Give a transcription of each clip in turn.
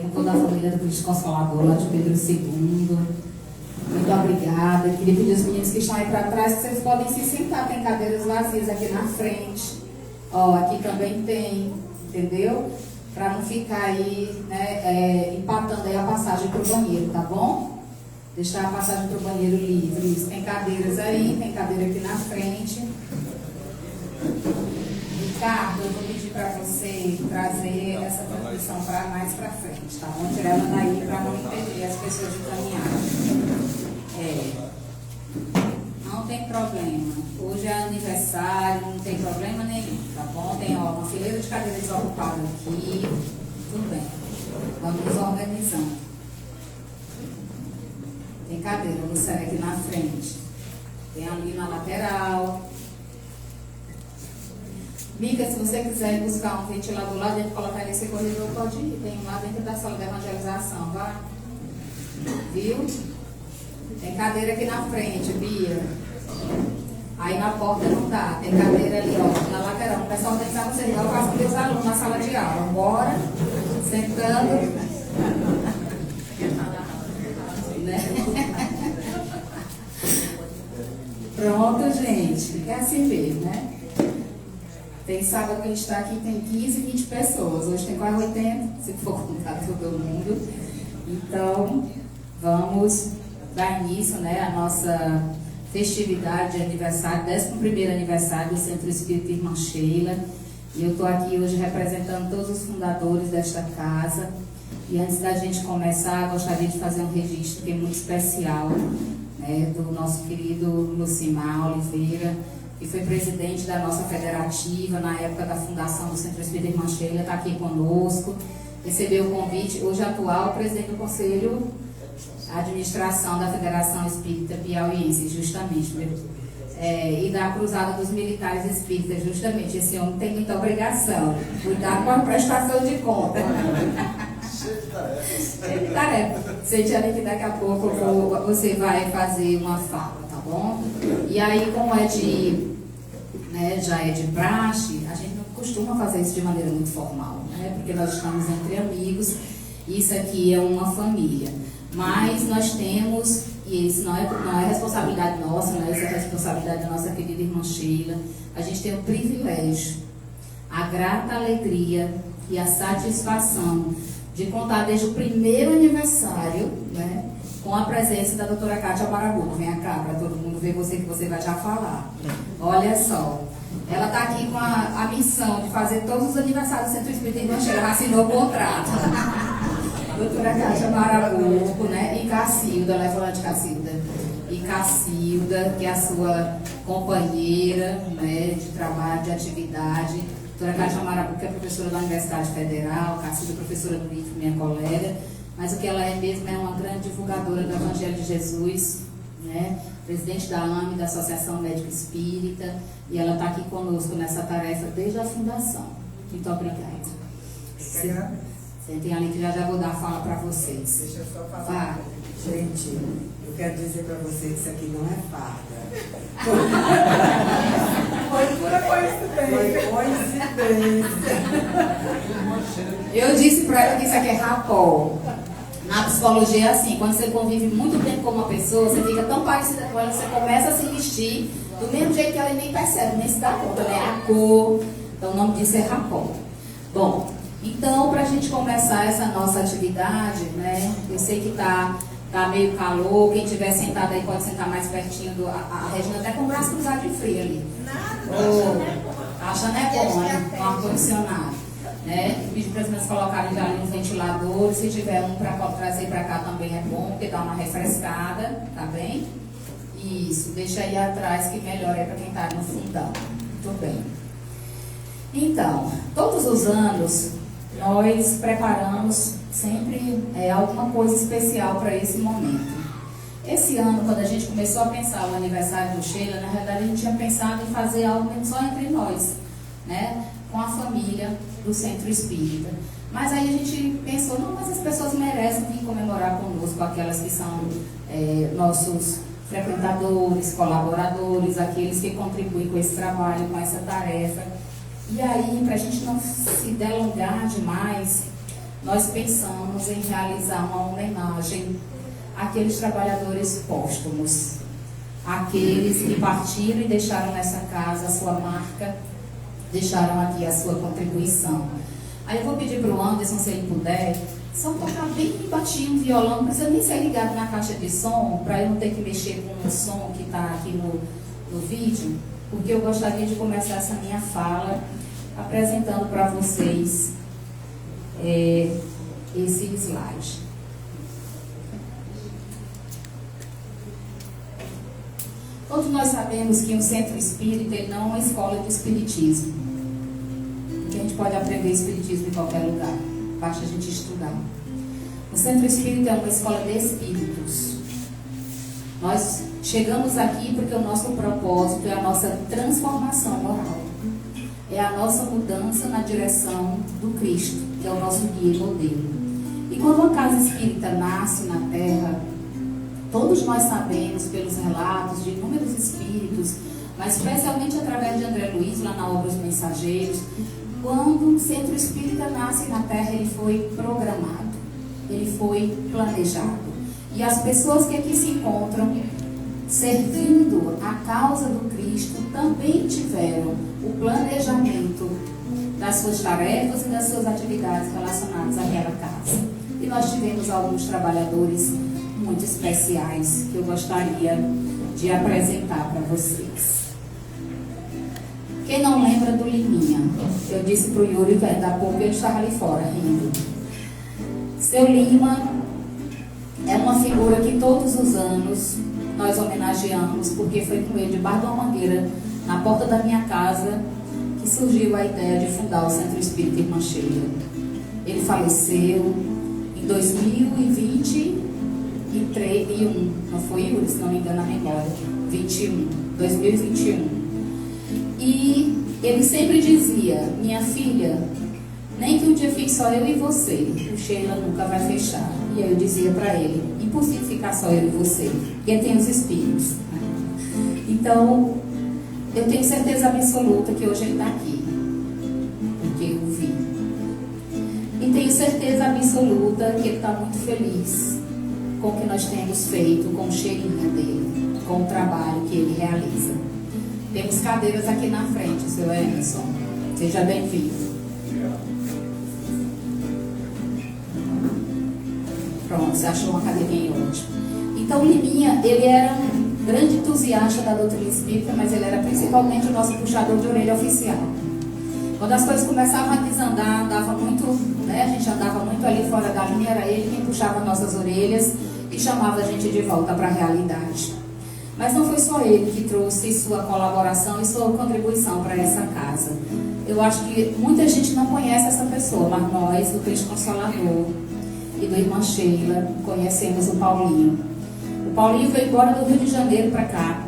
Com toda a família do Cristo Consolador, lá de Pedro II. Muito obrigada. Queria pedir aos meninos que estão aí para trás que vocês podem se sentar. Tem cadeiras vazias aqui na frente. Ó, aqui também tem, entendeu? Para não ficar aí, né, empatando aí a passagem para o banheiro, tá bom? Deixar a passagem para o banheiro livre. Isso. Tem cadeiras aí, tem cadeira aqui na frente. Ricardo, eu vou pedir para você trazer essa transmissão mais para frente, tá bom? Tirar ela daí para não impedir as pessoas de caminhar. Não tem problema. Hoje é aniversário, não tem problema nenhum, tá bom? Tem uma fileira de cadeiras desocupadas aqui. Tudo bem. Vamos nos organizando. Tem cadeira, você aqui na frente. Tem ali na lateral. Mica, se você quiser ir buscar um ventilador lá dentro, colocar nesse corredor, pode ir. Tem um lá dentro da sala de evangelização, vai? Viu? Tem cadeira aqui na frente, Bia. Aí na porta não dá. Tem cadeira ali, ó, na lateral. O pessoal tem que estar você igual eu faço com meus alunos na sala de aula. Bora, sentando. Né? Pronto, gente. É assim mesmo, né? Tem sábado que a gente está aqui, tem 15, 20 pessoas. Hoje tem quase 80, se for contar todo mundo. Então, vamos dar início, né, à nossa festividade de aniversário, 11º aniversário do Centro Espírita Irmã Sheila. E eu estou aqui hoje representando todos os fundadores desta casa. E antes da gente começar, gostaria de fazer um registro que é muito especial, né, do nosso querido Lucimar Oliveira, que foi presidente da nossa federativa na época da fundação do Centro Espírita Irmã Sheila, está aqui conosco, recebeu o convite, hoje atual presidente do Conselho de Administração da Federação Espírita Piauiense, justamente, e da Cruzada dos Militares Espíritas, justamente. Esse homem tem muita obrigação, cuidar com a prestação de conta. Cheio de tarefas. Cheio de tarefas. Sentindo que daqui a pouco você vai fazer uma fala, tá bom? E aí, como é já é de praxe, a gente não costuma fazer isso de maneira muito formal, né? Porque nós estamos entre amigos, isso aqui é uma família. Mas nós temos, e isso não é responsabilidade nossa, né? Isso é responsabilidade da nossa querida irmã Sheila, a gente tem o privilégio, a grata alegria e a satisfação de contar desde o primeiro aniversário, né, com a presença da doutora Cátia Marabuco. Vem cá para todo mundo ver você, que você vai já falar. Olha só, ela está aqui com a missão de fazer todos os aniversários do Centro Espírita Irmã Sheila, ela assinou o contrato. Doutora Cátia Marabuco, né, e Cacilda, ela é falando de Cacilda. E Cacilda, que é a sua companheira, né, de trabalho, de atividade. Doutora Cátia Marabuco, que é professora da Universidade Federal, Cacilda, professora do IFE, minha colega. Mas o que ela é mesmo é uma grande divulgadora do Evangelho de Jesus, né? Presidente da AME, da Associação Médica Espírita, e ela está aqui conosco nessa tarefa desde a fundação. Muito obrigada. Sentem ali que já vou dar a fala para vocês. Deixa eu só falar. Gente, eu quero dizer para vocês que isso aqui não é farda. Foi pura coincidência. Foi coincidência. Eu disse para ela que isso aqui é rapó. Na psicologia é assim, quando você convive muito tempo com uma pessoa, você fica tão parecida com ela, você começa a se vestir do mesmo jeito que ela nem percebe, nem se dá conta, né? A cor, então o nome disso é rapó. Bom, então para a gente começar essa nossa atividade, né? Eu sei que tá meio calor, quem estiver sentado aí pode sentar mais pertinho a Regina até com o braço cruzado de frio ali. A achando é bom, né? Com ar-condicionado. Né? Pedir para as meninas colocarem já ali uns ventiladores, se tiver um para trazer para cá também é bom, porque dá uma refrescada, tá bem? Isso, deixa aí atrás que melhor é para quem está no fundão. Muito bem. Então, todos os anos nós preparamos sempre alguma coisa especial para esse momento. Esse ano, quando a gente começou a pensar o aniversário do Sheila, na verdade a gente tinha pensado em fazer algo só entre nós, né? Com a família do Centro Espírita. Mas aí a gente pensou, não, mas as pessoas merecem vir comemorar conosco, aquelas que são nossos frequentadores, colaboradores, aqueles que contribuem com esse trabalho, com essa tarefa. E aí, para a gente não se delongar demais, nós pensamos em realizar uma homenagem àqueles trabalhadores póstumos, aqueles que partiram e deixaram nessa casa a sua marca, deixaram aqui a sua contribuição. Aí eu vou pedir para o Anderson, se ele puder, só tocar bem baixinho o violão, não precisa nem ser ligado na caixa de som, para eu não ter que mexer com o som que está aqui no vídeo, porque eu gostaria de começar essa minha fala apresentando para vocês esse slide. Todos nós sabemos que o Centro Espírita ele não é uma escola de espiritismo, que a gente pode aprender espiritismo em qualquer lugar, basta a gente estudar. O Centro Espírita é uma escola de espíritos. Nós chegamos aqui porque o nosso propósito é a nossa transformação moral, é a nossa mudança na direção do Cristo, que é o nosso guia e modelo. E quando uma casa espírita nasce na Terra, todos nós sabemos pelos relatos de inúmeros espíritos, mas especialmente através de André Luiz, lá na obra Os Mensageiros, quando o Centro Espírita nasce na Terra, ele foi programado, ele foi planejado. E as pessoas que aqui se encontram, servindo a causa do Cristo, também tiveram o planejamento das suas tarefas e das suas atividades relacionadas àquela casa. E nós tivemos alguns trabalhadores muito especiais que eu gostaria de apresentar para vocês. Quem não lembra do Liminha? Eu disse para o Yuri que ainda há pouco ele estava ali fora rindo. Seu Lima é uma figura que todos os anos nós homenageamos, porque foi com ele, debaixo de uma mangueira, na porta da minha casa, que surgiu a ideia de fundar o Centro Espírita Irmã Sheila. Ele faleceu em 2021, não foi, Yuri, se não me engano a memória, 2021. E ele sempre dizia: minha filha, nem que um dia fique só eu e você, o Sheila nunca vai fechar. E aí eu dizia para ele: impossível ficar só eu e você, porque tem os espíritos. Então, eu tenho certeza absoluta que hoje ele está aqui, porque eu o vi. E tenho certeza absoluta que ele está muito feliz com o que nós temos feito, com o cheirinho dele, com o trabalho que ele realiza. Temos cadeiras aqui na frente, seu Emerson. Seja bem-vindo. Pronto, você achou uma cadeirinha ótima. Então, Liminha, ele era um grande entusiasta da doutrina espírita, mas ele era principalmente o nosso puxador de orelha oficial. Quando as coisas começavam a desandar, andava muito, a gente andava muito ali fora da linha, era ele quem puxava nossas orelhas e chamava a gente de volta para a realidade. Mas não foi só ele que trouxe sua colaboração e sua contribuição para essa casa. Eu acho que muita gente não conhece essa pessoa, mas nós, do Cristo Consolador e do Irmã Sheila, conhecemos o Paulinho. O Paulinho veio embora do Rio de Janeiro para cá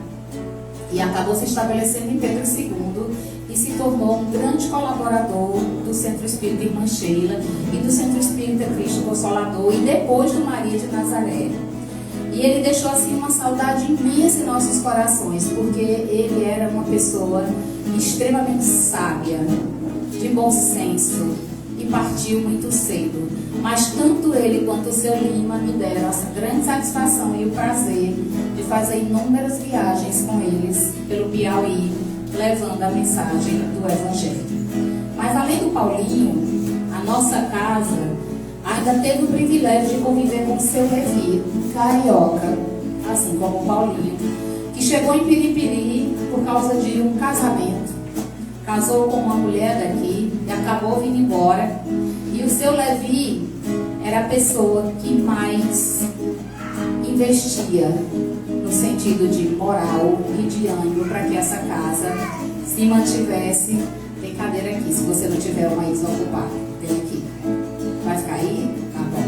e acabou se estabelecendo em Pedro II e se tornou um grande colaborador do Centro Espírita Irmã Sheila e do Centro Espírita Cristo Consolador e depois do Maria de Nazaré. E ele deixou assim uma saudade imensa em nossos corações, porque ele era uma pessoa extremamente sábia, de bom senso, e partiu muito cedo. Mas tanto ele quanto o seu Lima me deram essa grande satisfação e o prazer de fazer inúmeras viagens com eles pelo Piauí, levando a mensagem do Evangelho. Mas além do Paulinho, a nossa casa ainda teve o privilégio de conviver com o seu Levi, carioca, assim como o Paulinho, que chegou em Piripiri por causa de um casamento. Casou com uma mulher daqui e acabou vindo embora. E o seu Levi era a pessoa que mais investia no sentido de moral e de ânimo para que essa casa se mantivesse. Tem cadeira aqui, se você não tiver uma desocupada, tem aqui. Vai ficar aí? Tá bom.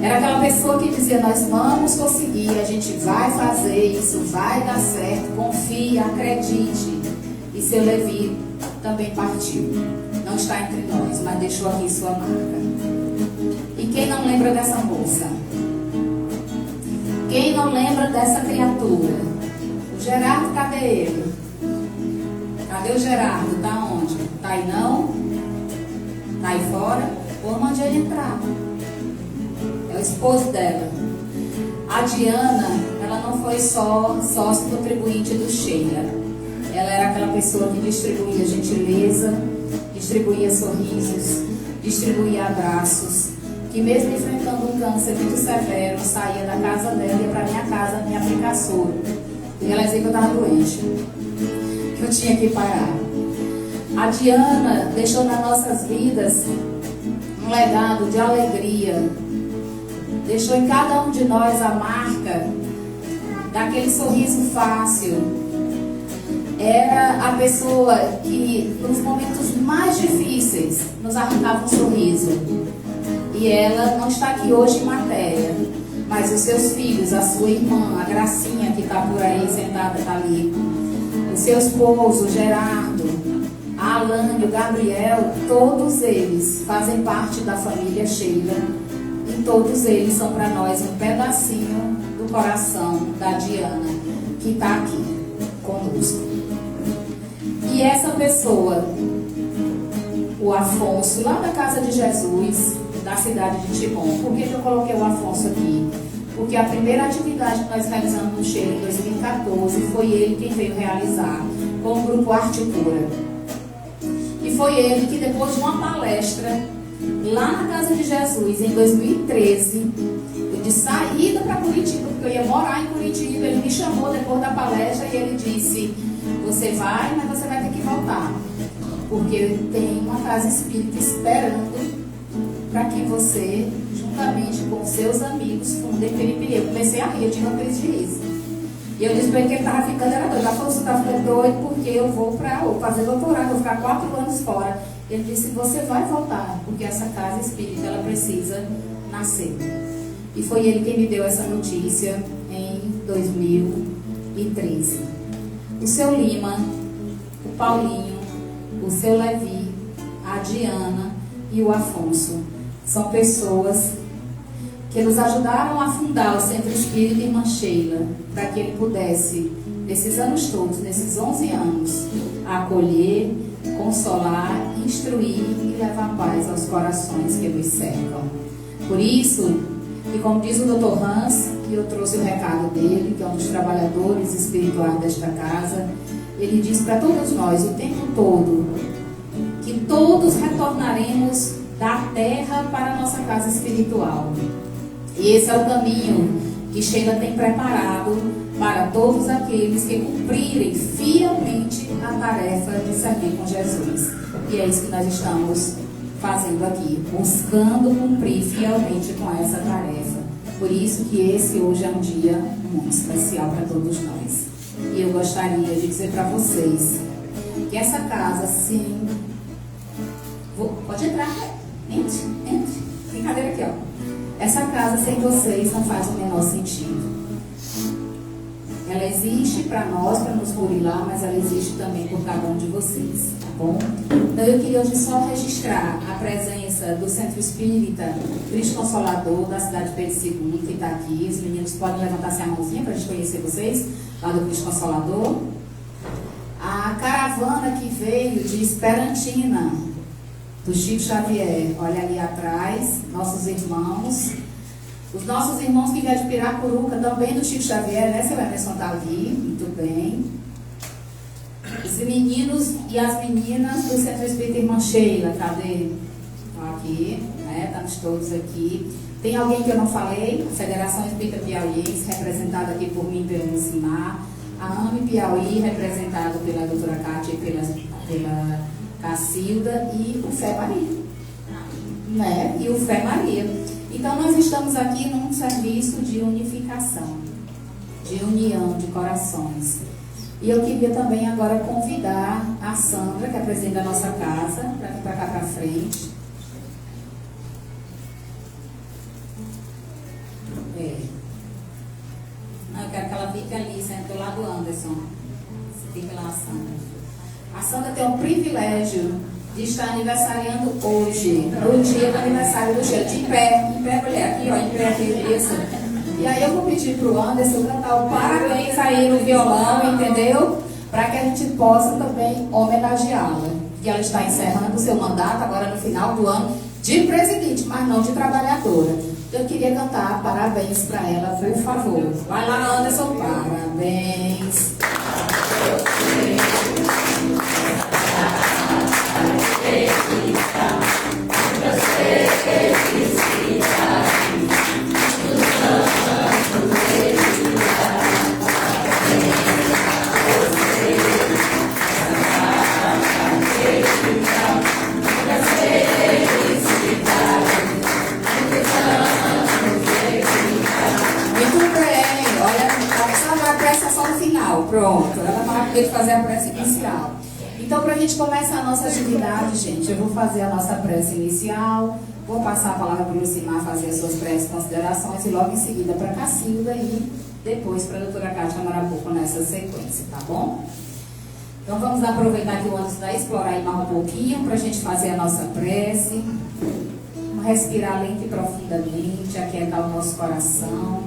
Era aquela pessoa que dizia: nós vamos conseguir, a gente vai fazer isso, vai dar certo, confie, acredite. E seu Levi também partiu. Não está entre nós, mas deixou aqui sua marca. E quem não lembra dessa moça? Quem não lembra dessa criatura? O Gerardo, cadê ele? Cadê o Gerardo? Tá onde? Tá aí não? Tá aí fora? Vou mandar ele entrar. É o esposo dela. A Diana, ela não foi só sócio contribuinte do Sheila. Ela era aquela pessoa que distribuía gentileza, distribuía sorrisos, distribuía abraços, que mesmo enfrentando um câncer muito severo, saía da casa dela e ia para minha casa me aplicar soro. E ela dizia que eu estava doente, que eu tinha que parar. A Diana deixou nas nossas vidas um legado de alegria. Deixou em cada um de nós a marca daquele sorriso fácil. Era a pessoa que, nos momentos mais difíceis, nos arrancava um sorriso. E ela não está aqui hoje em matéria, mas os seus filhos, a sua irmã, a Gracinha, que está por aí sentada, está ali, o seu esposo, o Gerardo, a Alane, o Gabriel, todos eles fazem parte da família Sheila. E todos eles são para nós um pedacinho do coração da Diana, que está aqui conosco. E essa pessoa, o Afonso, lá da Casa de Jesus, da cidade de Timon. Por que eu coloquei o Afonso aqui? Porque a primeira atividade que nós realizamos no Sheila em 2014 foi ele quem veio realizar com o grupo Arte Cura. E foi ele que, depois de uma palestra lá na Casa de Jesus, em 2013, de saída para Curitiba, porque eu ia morar em Curitiba, ele me chamou depois da palestra e ele disse: você vai, mas você vai ter que voltar, porque tem uma casa espírita esperando para que você, juntamente com seus amigos, fundem Periperi. Eu comecei a rir, eu tive uma crise de riso. E eu disse para ele que ele estava ficando, era doido. Ela falou: você está ficando doido porque eu vou para fazer doutorado, vou ficar 4 anos fora. Ele disse: você vai voltar, porque essa casa espírita, ela precisa nascer. E foi ele quem me deu essa notícia em 2013. O seu Lima, o Paulinho, o seu Levi, a Diana e o Afonso são pessoas que nos ajudaram a fundar o Centro Espírita Irmã Sheila, para que ele pudesse, nesses anos todos, nesses 11 anos, acolher, consolar, instruir e levar paz aos corações que nos cercam. Por isso, e como diz o Dr. Hans, que eu trouxe o recado dele, que é um dos trabalhadores espirituais desta casa, ele diz para todos nós o tempo todo que todos retornaremos da terra para a nossa casa espiritual. E esse é o caminho que Sheila tem preparado para todos aqueles que cumprirem fielmente a tarefa de servir com Jesus. E é isso que nós estamos fazendo aqui, buscando cumprir fielmente com essa tarefa. Por isso que esse hoje é um dia muito especial para todos nós. E eu gostaria de dizer para vocês que essa casa, sim... Pode entrar, entre. Tem cadeira aqui, ó. Essa casa sem vocês não faz o menor sentido. Ela existe para nós, para nos burilar, mas ela existe também por cada um de vocês, tá bom? Então eu queria hoje só registrar a presença do Centro Espírita Cristo Consolador da cidade de Pedro II, que está aqui. Os meninos podem levantar-se a mãozinha para a gente conhecer vocês, lá do Cristo Consolador. A caravana que veio de Esperantina, do Chico Xavier, olha ali atrás, nossos irmãos. Os nossos irmãos que vieram de Piracuruca, também do Chico Xavier, né? Você vai mencionar ali, muito bem. Os meninos e as meninas do Centro Espírita Irmã Sheila, cadê? Estão aqui, né? Estamos todos aqui. Tem alguém que eu não falei? A Federação Espírita Piauiense, representada aqui por mim, pelo Lucimar. A AME Piauí, representada pela doutora Cátia e pela Cacilda, e o Fé Maria, né? E o Fé Maria. Então nós estamos aqui num serviço de unificação, de união de corações. E eu queria também agora convidar a Sandra, que é a presidente da nossa casa, para vir para cá para frente. Não, eu quero que ela fique ali, senta do lado do Anderson. Você fica lá, Sandra. A Sandra tem o privilégio de estar aniversariando hoje, no dia do aniversário do Sheila. De pé, mulher, aqui, ó, em pé, aqui, isso. E aí eu vou pedir para o Anderson cantar o parabéns aí no violão, entendeu? Para que a gente possa também homenageá-la. Que ela está encerrando o seu mandato agora no final do ano. de presidente, mas não de trabalhadora. Eu queria cantar parabéns para ela, por favor. Vai lá, Anderson, parabéns. Pronto, ela estava com medo de fazer a prece inicial. Então, para a gente começar a nossa atividade, gente, eu vou fazer a nossa prece inicial, vou passar a palavra para o Lucimar fazer as suas preces, considerações e logo em seguida para a Cacilda e depois para a doutora Cátia Marapuco nessa sequência, tá bom? Então, vamos aproveitar que o Anderson vai explorar aí mais um pouquinho para a gente fazer a nossa prece. Vamos respirar lento e profundamente, aquietar o nosso coração,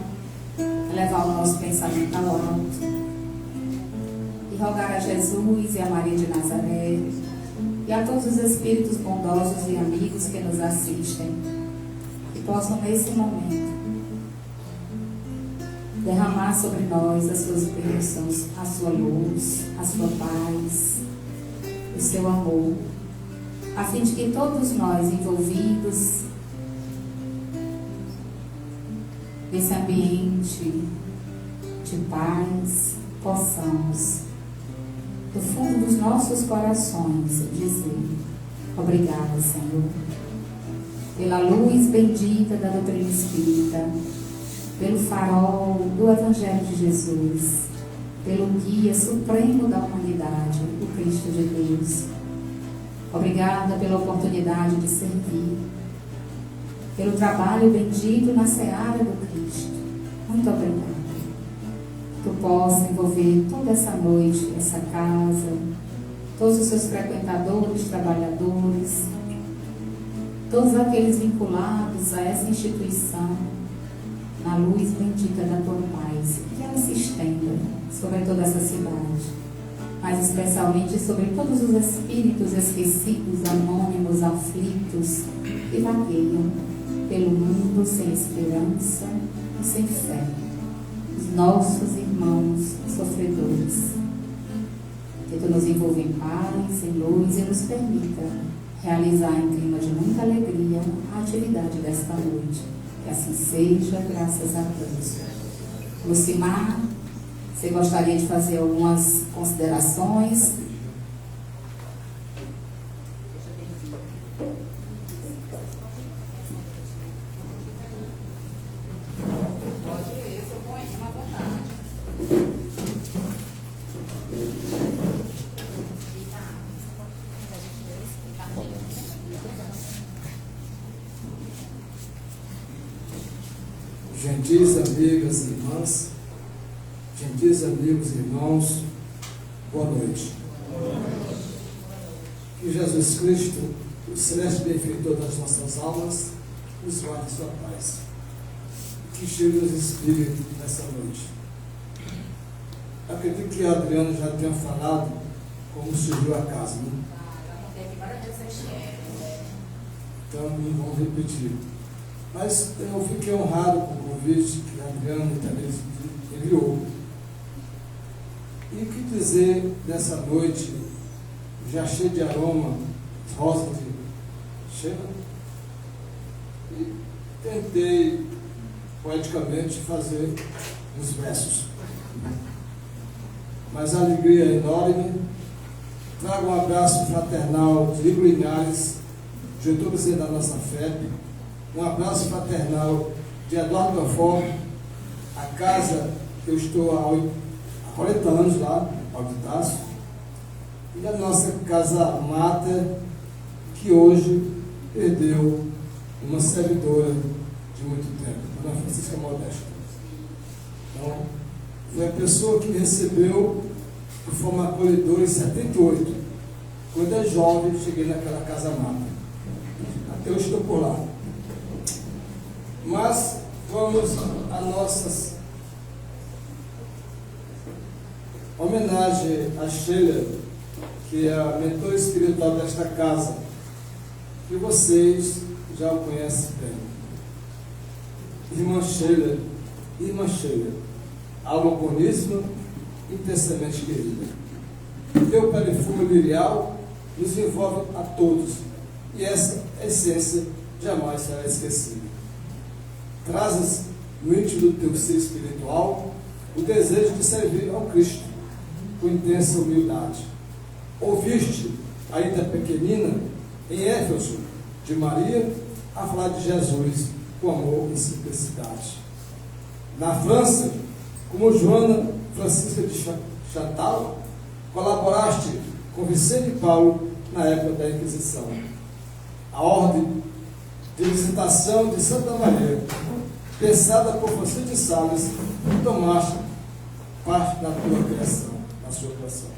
levar o nosso pensamento ao alto. Rogar a Jesus e a Maria de Nazaré e a todos os espíritos bondosos e amigos que nos assistem, que possam nesse momento derramar sobre nós as suas bênçãos, a sua luz, a sua paz, o seu amor, a fim de que todos nós envolvidos nesse ambiente de paz possamos, do fundo dos nossos corações, dizer: obrigada, Senhor, pela luz bendita da doutrina espírita, pelo farol do Evangelho de Jesus, pelo guia supremo da humanidade, o Cristo de Deus. Obrigada pela oportunidade de servir, pelo trabalho bendito na seara do Cristo. Muito obrigada. Que tu possa envolver toda essa noite, essa casa, todos os seus frequentadores, trabalhadores, todos aqueles vinculados a essa instituição, na luz bendita da tua paz, que ela se estenda sobre toda essa cidade, mas especialmente sobre todos os espíritos esquecidos, anônimos, aflitos, que vagueiam pelo mundo sem esperança e sem fé. Os nossos irmãos sofredores, que tu nos envolva em paz, em luz e nos permita realizar em clima de muita alegria a atividade desta noite. Que assim seja, graças a Deus. Lucimar, você gostaria de fazer algumas considerações? Gentis amigas e irmãs, gentis amigos e irmãos, boa noite. Que Jesus Cristo, o celeste benfeitor das nossas almas, nos guarde sua paz. Que chegue nos inspire nessa noite. Acredito que a Adriana já tenha falado como surgiu a casa, né? Então não vamos repetir. Mas eu fiquei honrado com o convite que a Adriana também enviou. E o que dizer dessa noite, já cheia de aroma, rosa de cheira? E tentei, poeticamente, fazer uns versos. Mas a alegria é enorme. Trago um abraço fraternal de Igor Linhares, diretor da nossa FEP. Um abraço fraternal de Eduardo Ganfort, a casa que eu estou há 40 anos lá, Pau de Taço, e a nossa casa mata, que hoje perdeu uma servidora de muito tempo, Ana Francisca Modesta. Então, foi a pessoa que me recebeu de forma acolhedora em 78. Quando eu jovem, cheguei naquela casa mata. Até eu estou por lá. Mas vamos a nossas homenagem a Sheila, que é a mentora espiritual desta casa, que vocês já o conhece bem. Irmã Sheila, alma boníssima, intensamente querida. Teu perfume lirial nos envolve a todos, e essa essência jamais será esquecida. Trazes no íntimo do teu ser espiritual o desejo de servir ao Cristo com intensa humildade. Ouviste, ainda pequenina, em Éfeso, de Maria, a falar de Jesus com amor e simplicidade. Na França, como Joana Francisca de Chantal, colaboraste com Vicente e Paulo na época da Inquisição. A ordem de visitação de Santa Maria, pensada por Francisco de Sales, tomaste parte da tua criação, na sua criação.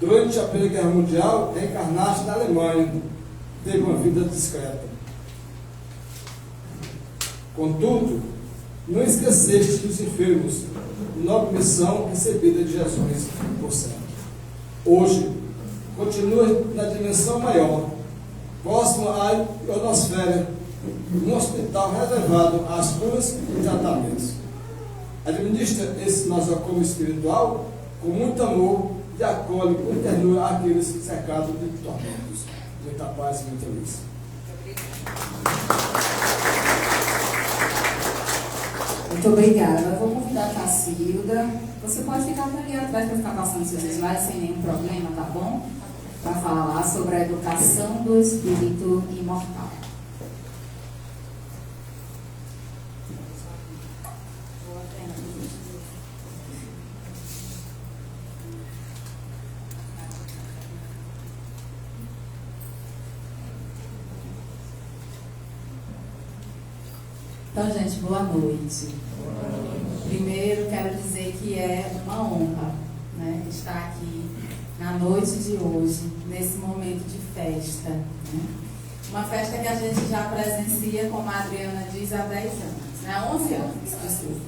Durante a Primeira Guerra Mundial, reencarnaste na Alemanha, teve uma vida discreta. Contudo, não esqueceste dos enfermos, nobre missão recebida de Jesus por sempre. Hoje, continua na dimensão maior, próximo à ionosfera, um hospital reservado às curas e tratamentos. Administra esse nosocomio espiritual com muito amor e acolhe com ternura aqueles cercados de tormentos. Muita paz e muita luz. Muito obrigada. Eu vou convidar a Cacilda. Você pode ficar por ali atrás para ficar passando seus slides sem nenhum problema, tá bom? Para falar sobre a educação do espírito imortal. Então, gente, boa noite. Primeiro, quero dizer que é uma honra, né, estar aqui na noite de hoje, nesse momento de festa. Né? Uma festa que a gente já presencia, como a Adriana diz, há 10 anos. Né? Há 11 anos, desculpa.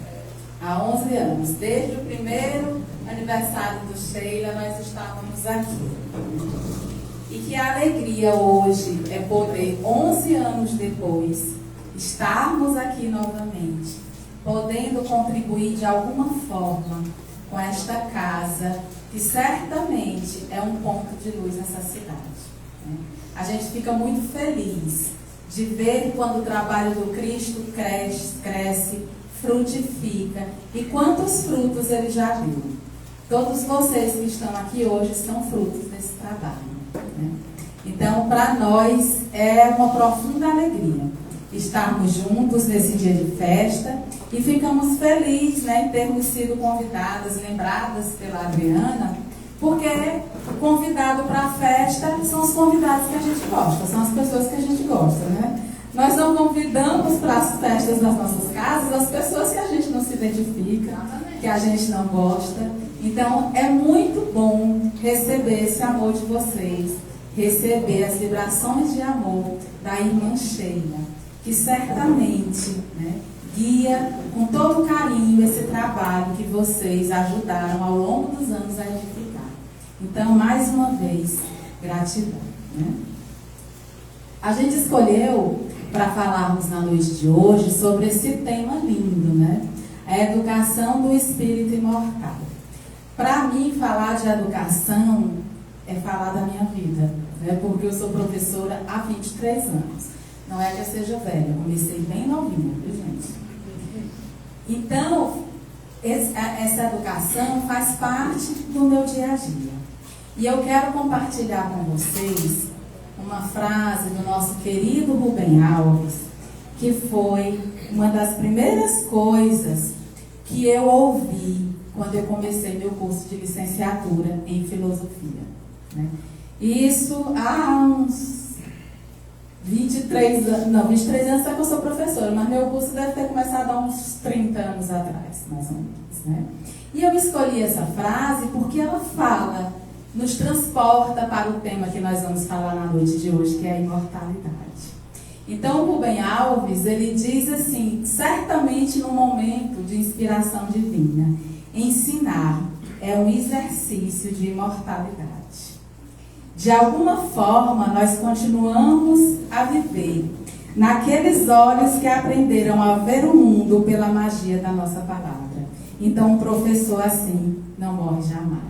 Há 11 anos. Desde o primeiro aniversário do Sheila, nós estávamos aqui. E que a alegria hoje é poder, 11 anos depois, estarmos aqui novamente, podendo contribuir de alguma forma com esta casa, que certamente é um ponto de luz nessa cidade. Né? A gente fica muito feliz de ver quando o trabalho do Cristo cresce, frutifica, e quantos frutos ele já deu. Todos vocês que estão aqui hoje são frutos desse trabalho. Né? Então, para nós, é uma profunda alegria estarmos juntos nesse dia de festa, e ficamos felizes, né, em termos sido convidadas, lembradas pela Adriana, porque convidado para a festa são os convidados que a gente gosta, são as pessoas que a gente gosta, né? Nós não convidamos para as festas das nossas casas as pessoas que a gente não se identifica, que a gente não gosta. Então, é muito bom receber esse amor de vocês, receber as vibrações de amor da irmã Sheila, que certamente, né, guia com todo carinho esse trabalho que vocês ajudaram ao longo dos anos a edificar. Então, mais uma vez, gratidão. Né? A gente escolheu para falarmos na noite de hoje sobre esse tema lindo, né? A educação do espírito imortal. Para mim, falar de educação é falar da minha vida, né? Porque eu sou professora há 23 anos. Não é que eu seja velha, eu comecei bem novinha, viu, gente? Então, essa educação faz parte do meu dia a dia. E eu quero compartilhar com vocês uma frase do nosso querido Rubem Alves, que foi uma das primeiras coisas que eu ouvi quando eu comecei meu curso de licenciatura em filosofia. Né? Isso há uns 23 anos é que eu sou professora, mas meu curso deve ter começado há uns 30 anos atrás, mais ou menos, né? E eu escolhi essa frase porque ela fala, nos transporta para o tema que nós vamos falar na noite de hoje, que é a imortalidade. Então, o Rubem Alves, ele diz assim, certamente no momento de inspiração divina, ensinar é um exercício de imortalidade. De alguma forma, nós continuamos a viver naqueles olhos que aprenderam a ver o mundo pela magia da nossa palavra. Então, um professor assim não morre jamais.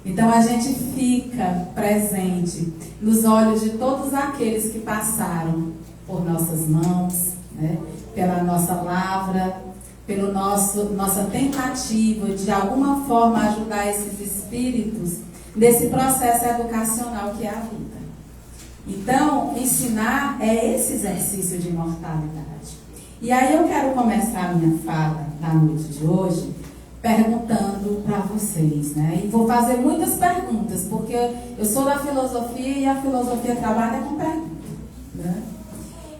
Então, a gente fica presente nos olhos de todos aqueles que passaram por nossas mãos, né? Pela nossa lavra, pela nossa tentativa de, de alguma forma, ajudar esses espíritos nesse processo educacional que é a vida. Então, ensinar é esse exercício de imortalidade. E aí eu quero começar a minha fala na noite de hoje perguntando para vocês, né? E vou fazer muitas perguntas, porque eu sou da filosofia e a filosofia trabalha com perguntas, né?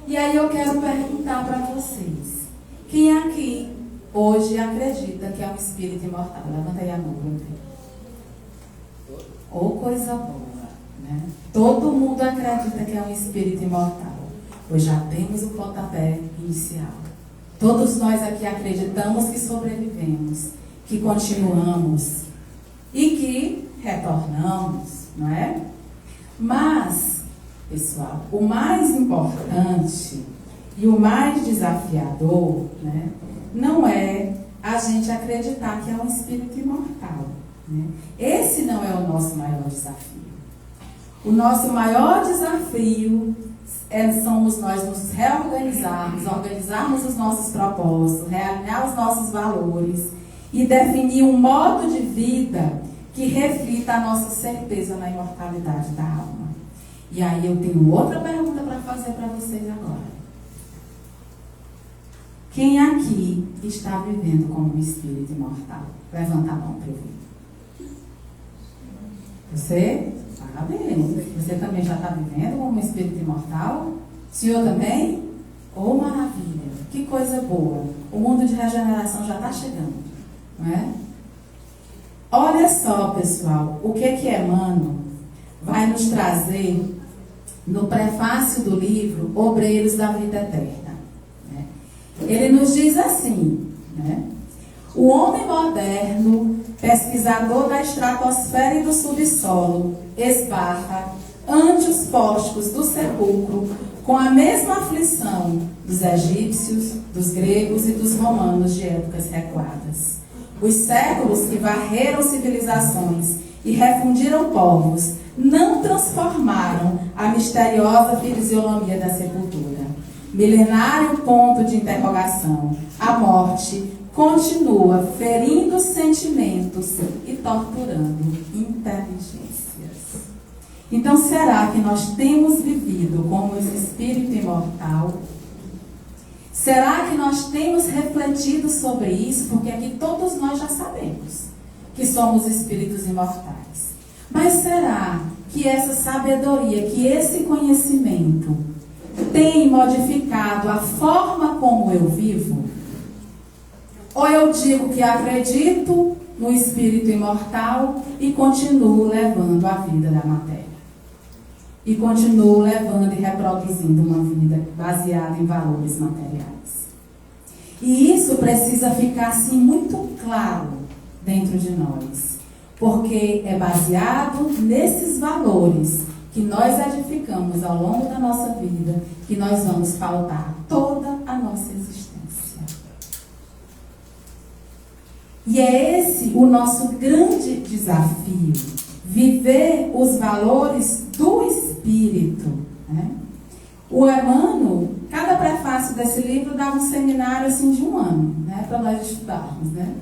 E aí eu quero perguntar para vocês, quem aqui hoje acredita que é um espírito imortal? Levanta aí a mão, ou coisa boa, né? Todo mundo acredita que é um espírito imortal. Pois já temos o pontapé inicial. Todos nós aqui acreditamos que sobrevivemos, que continuamos e que retornamos, não é? Mas, pessoal, o mais importante e o mais desafiador, né, não é a gente acreditar que é um espírito imortal, né? Esse não é o nosso maior desafio. O nosso maior desafio somos nós nos reorganizarmos, organizarmos os nossos propósitos, realinhar os nossos valores e definir um modo de vida que reflita a nossa certeza na imortalidade da alma. E aí eu tenho outra pergunta para fazer para vocês agora. Quem aqui está vivendo como um espírito imortal? Levanta a mão para eu ver. Você? Parabéns. Você também já está vivendo como um espírito imortal? O senhor também? Oh, maravilha! Que coisa boa! O mundo de regeneração já está chegando, não é? Olha só, pessoal, o que Emmanuel vai nos trazer no prefácio do livro Obreiros da Vida Eterna, né? Ele nos diz assim, né? O homem moderno, pesquisador da estratosfera e do subsolo, esbarra ante os pórticos do sepulcro com a mesma aflição dos egípcios, dos gregos e dos romanos de épocas recuadas. Os séculos que varreram civilizações e refundiram povos não transformaram a misteriosa fisionomia da sepultura. Milenário ponto de interrogação, a morte continua ferindo sentimentos e torturando inteligências. Então, será que nós temos vivido como esse espírito imortal? Será que nós temos refletido sobre isso? Porque aqui todos nós já sabemos que somos espíritos imortais. Mas será que essa sabedoria, que esse conhecimento tem modificado a forma como eu vivo? Ou eu digo que acredito no espírito imortal e continuo levando a vida da matéria? E continuo levando e reproduzindo uma vida baseada em valores materiais. E isso precisa ficar assim muito claro dentro de nós. Porque é baseado nesses valores que nós edificamos ao longo da nossa vida que nós vamos pautar toda a nossa existência. E é esse o nosso grande desafio, viver os valores do Espírito, né? O Emmanuel, cada prefácio desse livro dá um seminário assim de 1 ano, né, para nós estudarmos, né?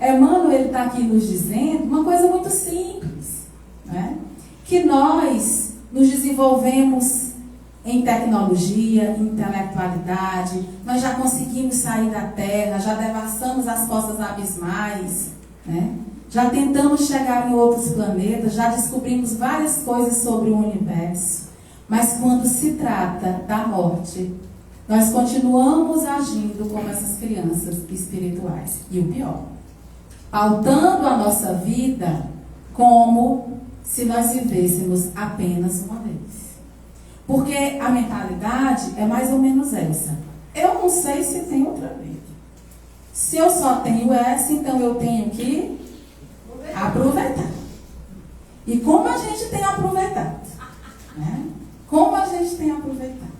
Emmanuel, ele está aqui nos dizendo uma coisa muito simples, né? Que nós nos desenvolvemos em tecnologia, em intelectualidade, nós já conseguimos sair da Terra, já devassamos as fossas abismais, né? Já tentamos chegar em outros planetas, já descobrimos várias coisas sobre o universo. Mas quando se trata da morte, nós continuamos agindo como essas crianças espirituais. E o pior, pautando a nossa vida como se nós vivêssemos apenas uma vez. Porque a mentalidade é mais ou menos essa. Eu não sei se tem outra vida. Se eu só tenho essa, então eu tenho que aproveitar. E como a gente tem aproveitado? Né? Como a gente tem aproveitado?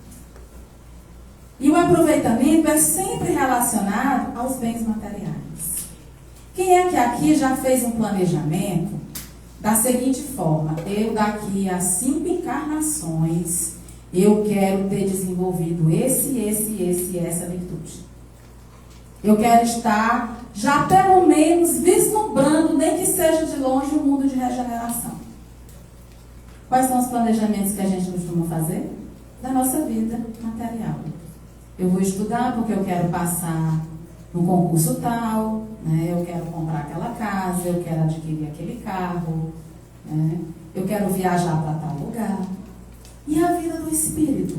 E o aproveitamento é sempre relacionado aos bens materiais. Quem é que aqui já fez um planejamento da seguinte forma: eu daqui a 5 encarnações, eu quero ter desenvolvido essa virtude. Eu quero estar já pelo menos vislumbrando, nem que seja de longe, um mundo de regeneração. Quais são os planejamentos que a gente costuma fazer? Da nossa vida material. Eu vou estudar porque eu quero passar num concurso tal, né? Eu quero comprar aquela casa, eu quero adquirir aquele carro, né? Eu quero viajar para tal lugar. E a vida do espírito?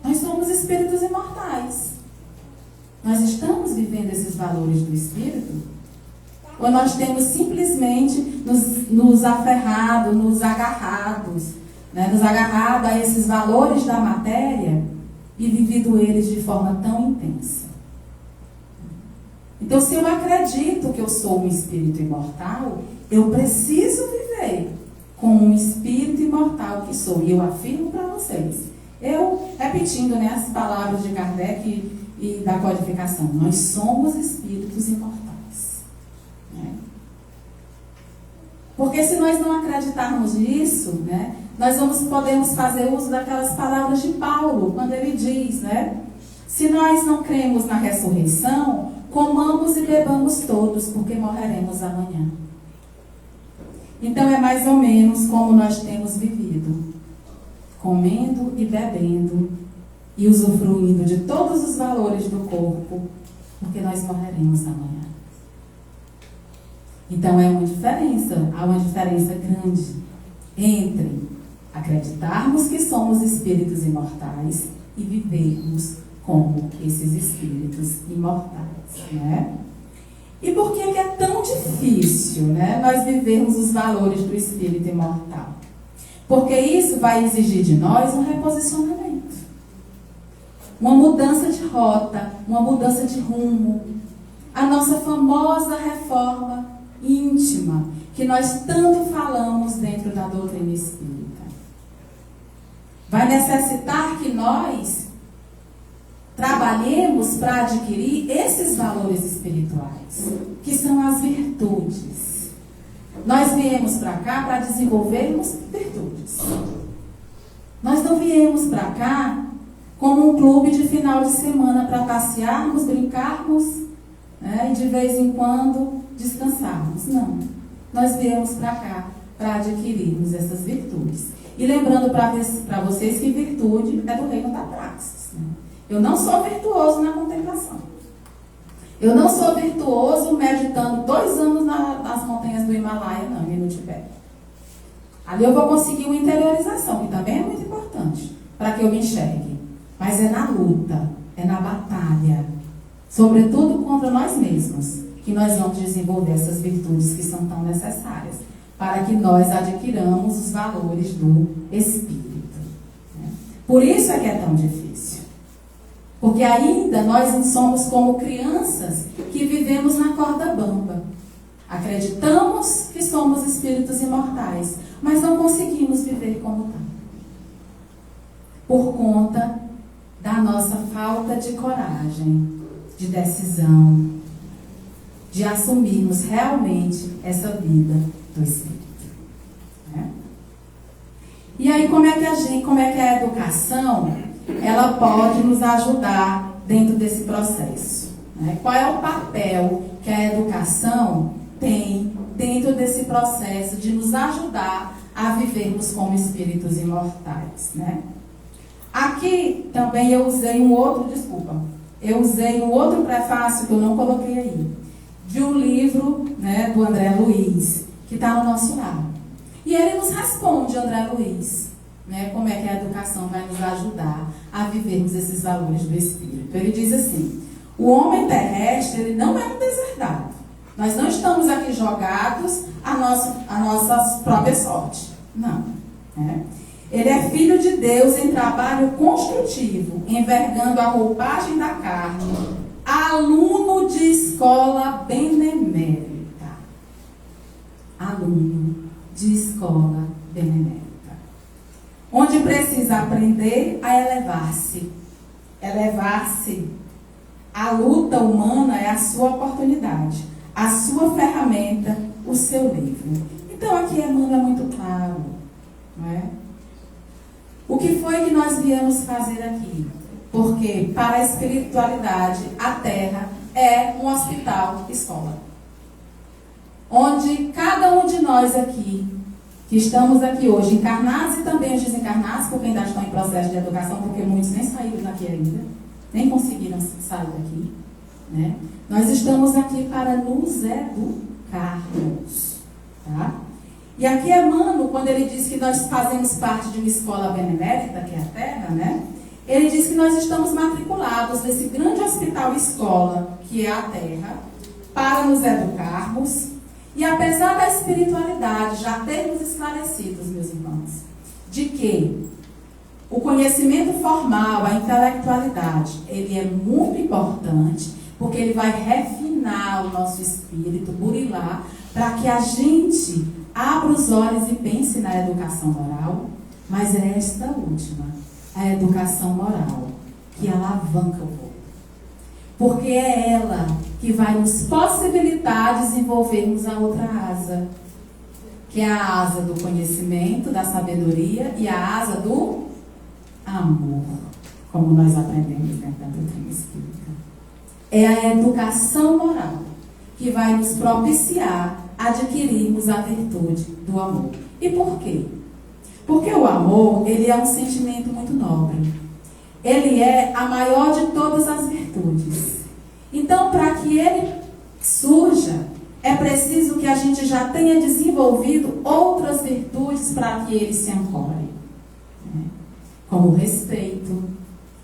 Nós somos espíritos imortais. Nós estamos vivendo esses valores do espírito? Ou nós temos simplesmente nos aferrado, nos agarrado a esses valores da matéria e vivido eles de forma tão intensa? Então, se eu acredito que eu sou um espírito imortal, eu preciso viver como um espírito imortal que sou. E eu afirmo para vocês, eu repetindo, né, as palavras de Kardec e da codificação, nós somos espíritos imortais. Né? Porque se nós não acreditarmos nisso, né, nós podemos fazer uso daquelas palavras de Paulo, quando ele diz, né, se nós não cremos na ressurreição, comamos e bebamos todos, porque morreremos amanhã. Então é mais ou menos como nós temos vivido, comendo e bebendo e usufruindo de todos os valores do corpo, porque nós morreremos amanhã. Então há uma diferença grande entre acreditarmos que somos espíritos imortais e vivermos como esses espíritos imortais, né? E por que é tão difícil, né, nós vivermos os valores do espírito imortal? Porque isso vai exigir de nós um reposicionamento, uma mudança de rota, uma mudança de rumo, a nossa famosa reforma íntima, que nós tanto falamos dentro da doutrina espírita. Vai necessitar que nós trabalhemos para adquirir esses valores espirituais, que são as virtudes. Nós viemos para cá para desenvolvermos virtudes. Nós não viemos para cá como um clube de final de semana para passearmos, brincarmos, né, e de vez em quando descansarmos. Não. Nós viemos para cá para adquirirmos essas virtudes. E lembrando para vocês que virtude é do reino da praxis. Né? Eu não sou virtuoso na contemplação. Eu não sou virtuoso meditando 2 anos nas montanhas do Himalaia, não, e no Tibete. Ali eu vou conseguir uma interiorização, que também é muito importante, para que eu me enxergue. Mas é na luta, é na batalha, sobretudo contra nós mesmos, que nós vamos desenvolver essas virtudes que são tão necessárias, para que nós adquiramos os valores do Espírito. Né? Por isso é que é tão difícil. Porque ainda nós somos como crianças que vivemos na corda bamba. Acreditamos que somos espíritos imortais, mas não conseguimos viver como tal. Por conta da nossa falta de coragem, de decisão, de assumirmos realmente essa vida do Espírito. Né? E aí como é que a educação ela pode nos ajudar dentro desse processo? Né? Qual é o papel que a educação tem dentro desse processo de nos ajudar a vivermos como espíritos imortais? Né? Aqui também eu usei um outro prefácio que eu não coloquei aí, de um livro, né, do André Luiz, que está no nosso lar. E ele nos responde, André Luiz, né, como é que a educação vai nos ajudar a vivermos esses valores do Espírito. Ele diz assim: o homem terrestre, ele não é um deserdado. Nós não estamos aqui jogados à nossa própria sorte. Não. Né? Ele é filho de Deus em trabalho construtivo, envergando a roupagem da carne, aluno de escola benemérita. Aluno de escola benemérita. Onde precisa aprender a elevar-se, elevar-se. A luta humana é a sua oportunidade, a sua ferramenta, o seu livro. Então aqui Emmanuel é muito claro, não é? O que foi que nós viemos fazer aqui? Porque para a espiritualidade, a Terra é um hospital escola. Onde cada um de nós aqui, que estamos aqui hoje, encarnados e também os desencarnados, porque ainda estão em processo de educação, porque muitos nem saíram daqui ainda, nem conseguiram sair daqui, né? Nós estamos aqui para nos educarmos, tá? E aqui Emmanuel, quando ele diz que nós fazemos parte de uma escola benemérita, que é a Terra, né? Ele diz que nós estamos matriculados nesse grande hospital escola, que é a Terra, para nos educarmos. E apesar da espiritualidade já ter nos esclarecido, meus irmãos, de que o conhecimento formal, a intelectualidade, ele é muito importante, porque ele vai refinar o nosso espírito, burilar, para que a gente abra os olhos e pense na educação moral, mas é esta última, a educação moral, que alavanca o povo. Porque é ela que vai nos possibilitar desenvolvermos a outra asa, que é a asa do conhecimento, da sabedoria e a asa do amor, como nós aprendemos dentro da doutrina espírita. É a educação moral que vai nos propiciar adquirirmos a virtude do amor. E por quê? Porque o amor, ele é um sentimento muito nobre. Ele é a maior de todas as virtudes. Então, para que ele surja, é preciso que a gente já tenha desenvolvido outras virtudes para que ele se ancore. Como o respeito,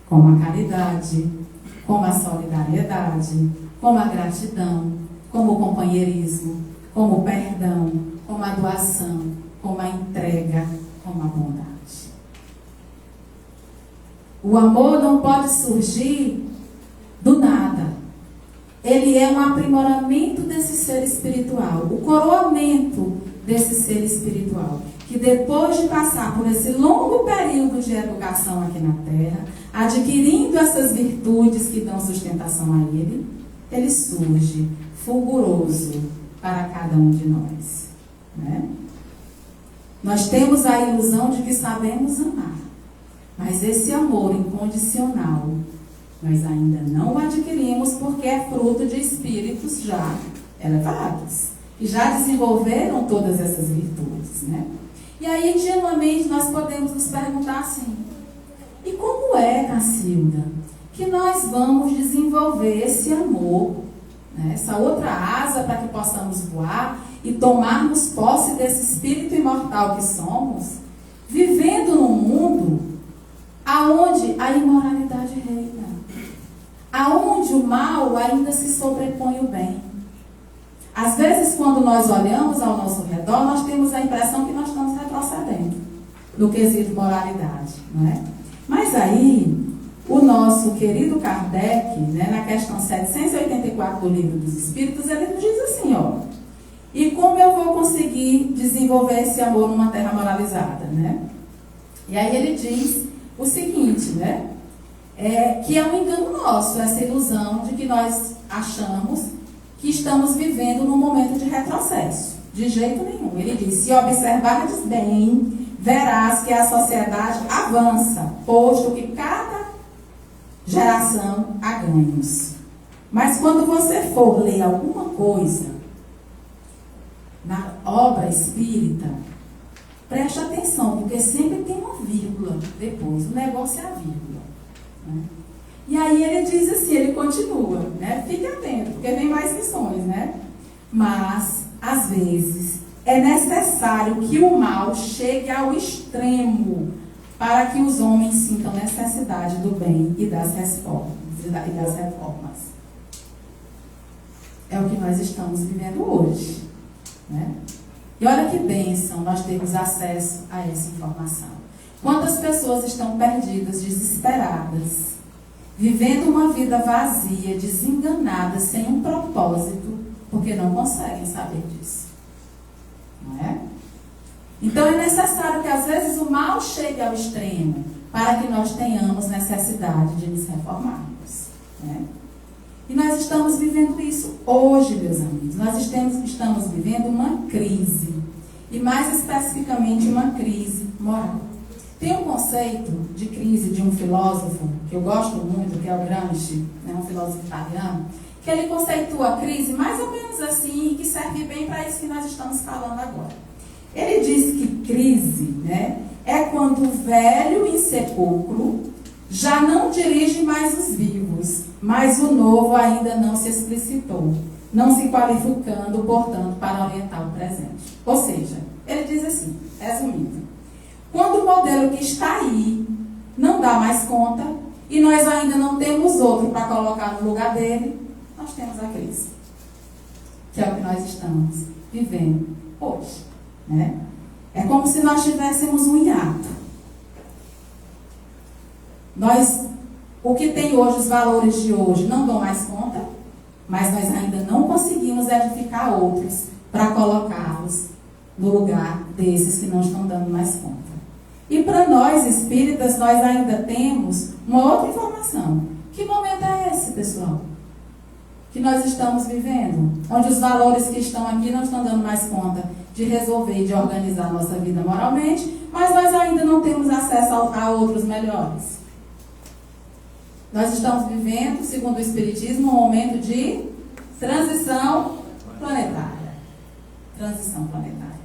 como a caridade, como a solidariedade, como a gratidão, como o companheirismo, como o perdão, como a doação, como a entrega, como a bondade. O amor não pode surgir do nada. Ele é um aprimoramento desse ser espiritual, o coroamento desse ser espiritual, que depois de passar por esse longo período de educação aqui na Terra, adquirindo essas virtudes que dão sustentação a ele, ele surge fulguroso para cada um de nós, né? Nós temos a ilusão de que sabemos amar, mas esse amor incondicional nós ainda não adquirimos, porque é fruto de espíritos já elevados, que já desenvolveram todas essas virtudes, né? E aí, ingenuamente, nós podemos nos perguntar assim: e como é, Cacilda, que nós vamos desenvolver esse amor, né, essa outra asa para que possamos voar e tomarmos posse desse espírito imortal que somos, vivendo num mundo aonde a imoralidade reina, aonde o mal ainda se sobrepõe o bem? Às vezes, quando nós olhamos ao nosso redor, nós temos a impressão que nós estamos retrocedendo no quesito moralidade, não é? Mas aí, o nosso querido Kardec, né, na questão 784 do Livro dos Espíritos, ele nos diz assim, ó: e como eu vou conseguir desenvolver esse amor numa terra moralizada, né? E aí ele diz o seguinte, né? Que é um engano nosso, essa ilusão de que nós achamos que estamos vivendo num momento de retrocesso. De jeito nenhum. Ele diz: se observares bem, verás que a sociedade avança, posto que cada geração há ganhos. Mas quando você for ler alguma coisa na obra espírita, preste atenção, porque sempre tem uma vírgula depois. O negócio é a vírgula, né? E aí ele diz assim, ele continua, né? Fique atento, porque vem mais lições, né? Mas, às vezes, é necessário que o mal chegue ao extremo para que os homens sintam necessidade do bem e das reformas. É o que nós estamos vivendo hoje, né? E olha que bênção nós temos acesso a essa informação. Quantas pessoas estão perdidas, desesperadas, vivendo uma vida vazia, desenganada, sem um propósito, porque não conseguem saber disso, não é? Então é necessário que às vezes o mal chegue ao extremo, para que nós tenhamos necessidade de nos reformarmos, né? E nós estamos vivendo isso hoje, meus amigos. Nós estamos vivendo uma crise, e mais especificamente uma crise moral. Tem um conceito de crise de um filósofo, que eu gosto muito, que é o Gramsci, né, um filósofo italiano, que ele conceitua a crise mais ou menos assim, e que serve bem para isso que nós estamos falando agora. Ele diz que crise, né, é quando o velho insepulcro já não dirige mais os vivos, mas o novo ainda não se explicitou, não se qualificando, portanto, para orientar o presente. Ou seja, ele diz assim, resumindo, quando o modelo que está aí não dá mais conta e nós ainda não temos outro para colocar no lugar dele, nós temos a crise, que é o que nós estamos vivendo hoje, né? É como se nós tivéssemos um hiato. O que tem hoje, os valores de hoje, não dão mais conta, mas nós ainda não conseguimos edificar outros para colocá-los no lugar desses que não estão dando mais conta. E para nós, espíritas, nós ainda temos uma outra informação. Que momento é esse, pessoal? Que nós estamos vivendo? Onde os valores que estão aqui não estão dando mais conta de resolver e de organizar a nossa vida moralmente, mas nós ainda não temos acesso a outros melhores. Nós estamos vivendo, segundo o Espiritismo, um momento de transição planetária. Transição planetária.